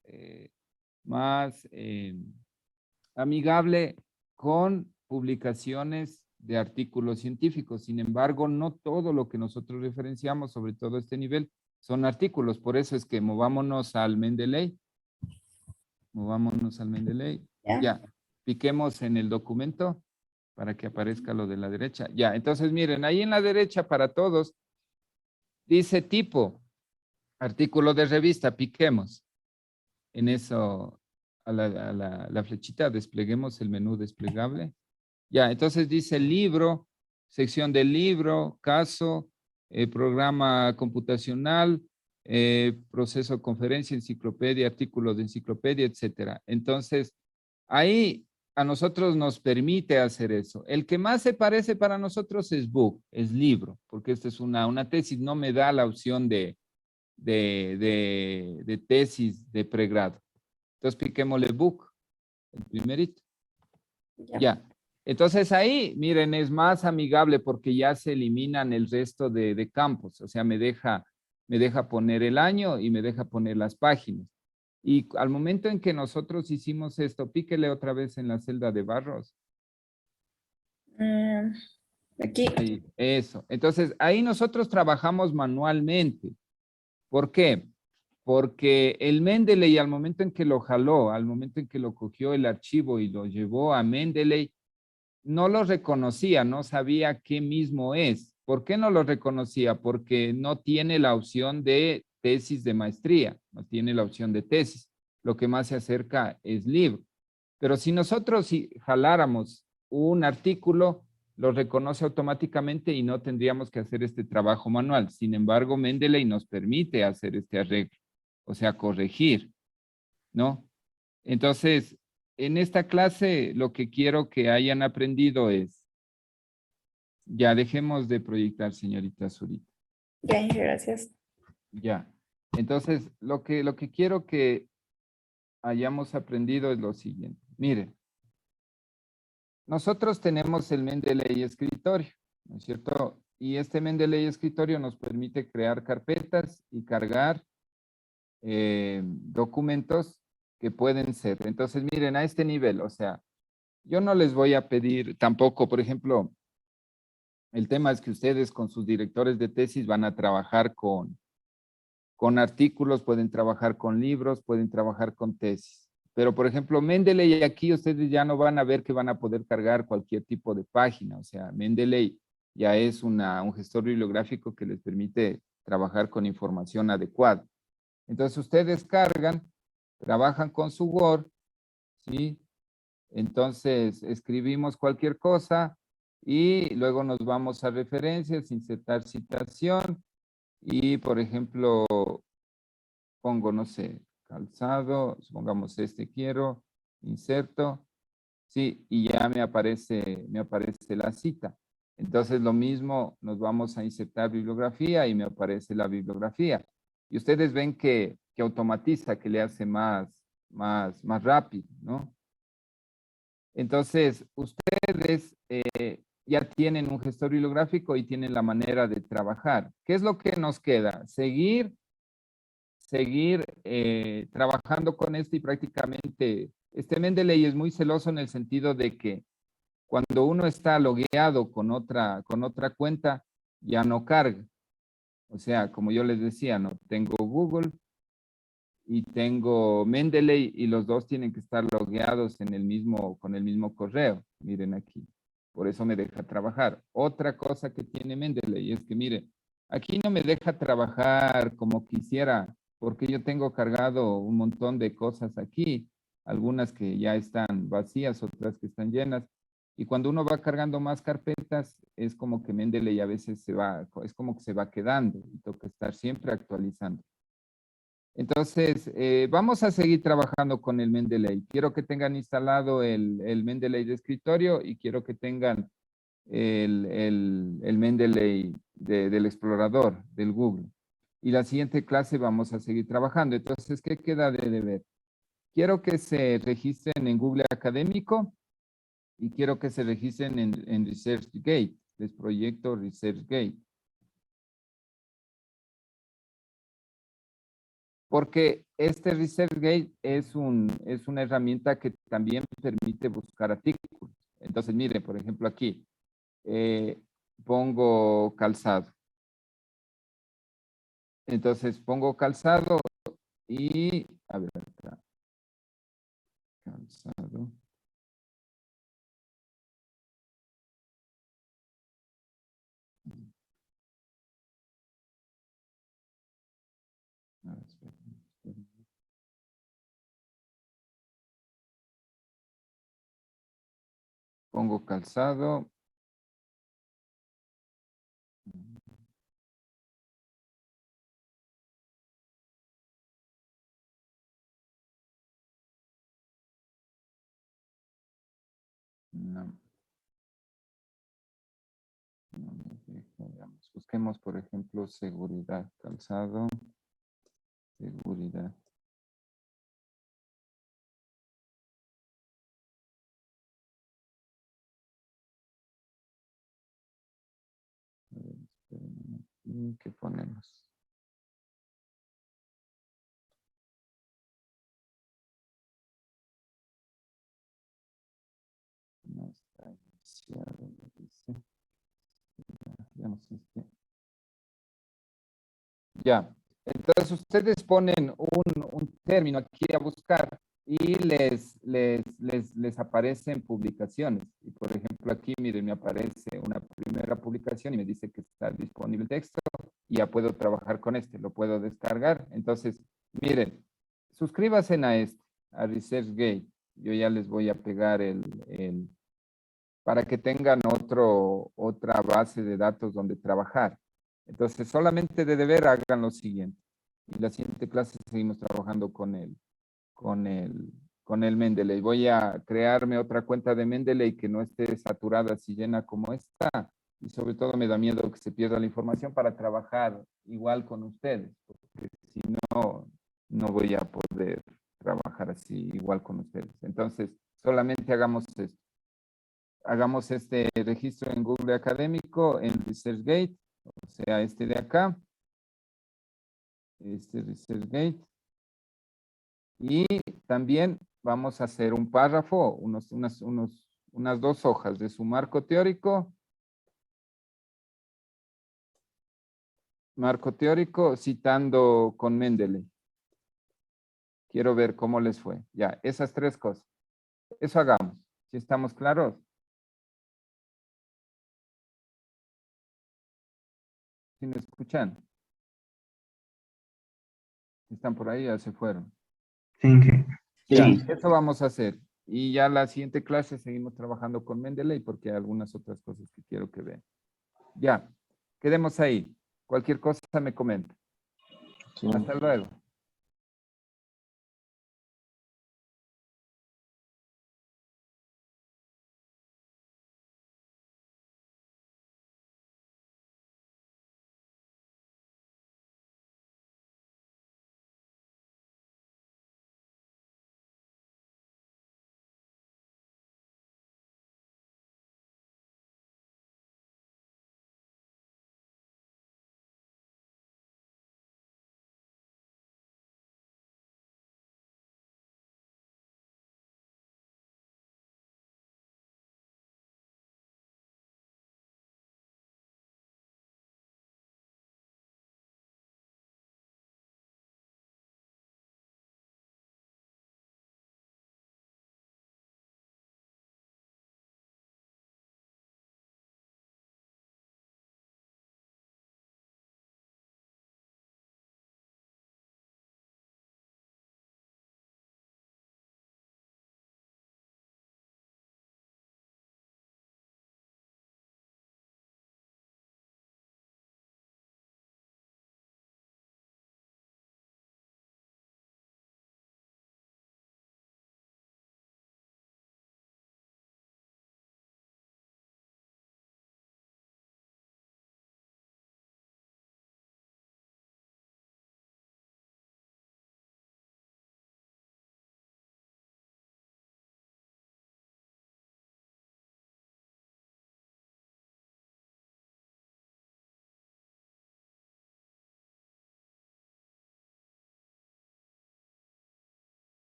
amigable con publicaciones de artículos científicos. Sin embargo, no todo lo que nosotros referenciamos, sobre todo este nivel, son artículos. Por eso es que movámonos al Mendeley. Ya, piquemos en el documento para que aparezca lo de la derecha. Ya, entonces miren, ahí en la derecha para todos dice tipo, artículo de revista, piquemos. En eso, a la flechita, despleguemos el menú desplegable. Ya, entonces dice libro, sección del libro, caso, programa computacional, proceso conferencia, enciclopedia, artículos de enciclopedia, etcétera. Entonces, ahí a nosotros nos permite hacer eso. El que más se parece para nosotros es book, es libro, porque esta es una tesis, no me da la opción de tesis de pregrado. Entonces, piquémosle book, el primerito. Ya. Entonces ahí, miren, es más amigable porque ya se eliminan el resto de campos. O sea, me deja poner el año y me deja poner las páginas. Y al momento en que nosotros hicimos esto, píquele otra vez en la celda de Barros. Aquí. Ahí, eso. Entonces, ahí nosotros trabajamos manualmente. ¿Por qué? Porque el Mendeley, al momento en que lo jaló, al momento en que lo cogió el archivo y lo llevó a Mendeley, no lo reconocía, no sabía qué mismo es. ¿Por qué no lo reconocía? Porque no tiene la opción de tesis de maestría. no tiene la opción de tesis. Lo que más se acerca es libro. Pero si nosotros jaláramos un artículo, lo reconoce automáticamente y no tendríamos que hacer este trabajo manual. Sin embargo, Mendeley nos permite hacer este arreglo, o sea, corregir, ¿no? Entonces, en esta clase lo que quiero que hayan aprendido es, ya dejemos de proyectar, señorita Zurita. Ya, Inge, gracias. Ya. Entonces, lo que quiero que hayamos aprendido es lo siguiente. Miren, nosotros tenemos el Mendeley escritorio, ¿no es cierto? Y este Mendeley escritorio nos permite crear carpetas y cargar documentos que pueden ser. Entonces, miren, a este nivel, o sea, yo no les voy a pedir tampoco, por ejemplo, el tema es que ustedes con sus directores de tesis van a trabajar con artículos, pueden trabajar con libros, pueden trabajar con tesis. Pero, por ejemplo, Mendeley, aquí ustedes ya no van a ver que van a poder cargar cualquier tipo de página. O sea, Mendeley ya es un gestor bibliográfico que les permite trabajar con información adecuada. Entonces, ustedes cargan, trabajan con su Word, ¿sí? Entonces, escribimos cualquier cosa y luego nos vamos a referencias, insertar citación y, por ejemplo, pongo, no sé, calzado, supongamos este quiero, inserto, sí, y ya me aparece la cita. Entonces lo mismo, nos vamos a insertar bibliografía y me aparece la bibliografía. Y ustedes ven que automatiza, que le hace más rápido, ¿no? Entonces, ustedes ya tienen un gestor bibliográfico y tienen la manera de trabajar. ¿Qué es lo que nos queda? Seguir trabajando con esto y prácticamente este Mendeley es muy celoso en el sentido de que cuando uno está logueado con otra cuenta, ya no carga. O sea, como yo les decía, no tengo Google y tengo Mendeley y los dos tienen que estar logueados con el mismo correo. Miren aquí. Por eso me deja trabajar. Otra cosa que tiene Mendeley es que, miren, aquí no me deja trabajar como quisiera, porque yo tengo cargado un montón de cosas aquí, algunas que ya están vacías, otras que están llenas. Y cuando uno va cargando más carpetas, es como que Mendeley a veces es como que se va quedando y toca estar siempre actualizando. Entonces, vamos a seguir trabajando con el Mendeley. Quiero que tengan instalado el Mendeley de escritorio y quiero que tengan el Mendeley del explorador, del Google. Y la siguiente clase vamos a seguir trabajando. Entonces, ¿qué queda de deber? Quiero que se registren en Google Académico y quiero que se registren en ResearchGate, les proyecto ResearchGate. Porque este ResearchGate es una herramienta que también permite buscar artículos. Entonces, mire, por ejemplo, aquí pongo calzado. Entonces, pongo calzado y, a ver, acá, calzado. A ver, esperen. Pongo calzado. No. No me deja, veamos. Busquemos, por ejemplo, seguridad, calzado, seguridad. A ver, espérenme aquí, ¿qué ponemos? No está iniciado, me dice. Veamos este. Ya, entonces ustedes ponen un término aquí a buscar y les aparecen publicaciones. Y por ejemplo aquí, miren, me aparece una primera publicación y me dice que está disponible el texto y ya puedo trabajar con este, lo puedo descargar. Entonces, Miren, suscríbanse a ResearchGate. Yo ya les voy a pegar para que tengan otra base de datos donde trabajar. Entonces, solamente de deber hagan lo siguiente. Y la siguiente clase seguimos trabajando con el Mendeley. Voy a crearme otra cuenta de Mendeley que no esté saturada así llena como esta. Y sobre todo me da miedo que se pierda la información para trabajar igual con ustedes. Porque si no, no voy a poder trabajar así igual con ustedes. Entonces, solamente hagamos esto. Hagamos este registro en Google Académico, en ResearchGate, o sea, este de acá. Este ResearchGate. Y también vamos a hacer un párrafo, unas 2 hojas de su marco teórico. Marco teórico citando con Mendeley. Quiero ver cómo les fue. Ya, esas 3 cosas. Eso hagamos. ¿Sí estamos claros? ¿Sí me escuchan? ¿Están por ahí? Ya se fueron. Sí. Ya, Sí. eso vamos a hacer. Y ya la siguiente clase seguimos trabajando con Mendeley porque hay algunas otras cosas que quiero que vean. Ya, quedemos ahí. Cualquier cosa me comenta. Sí. Hasta luego.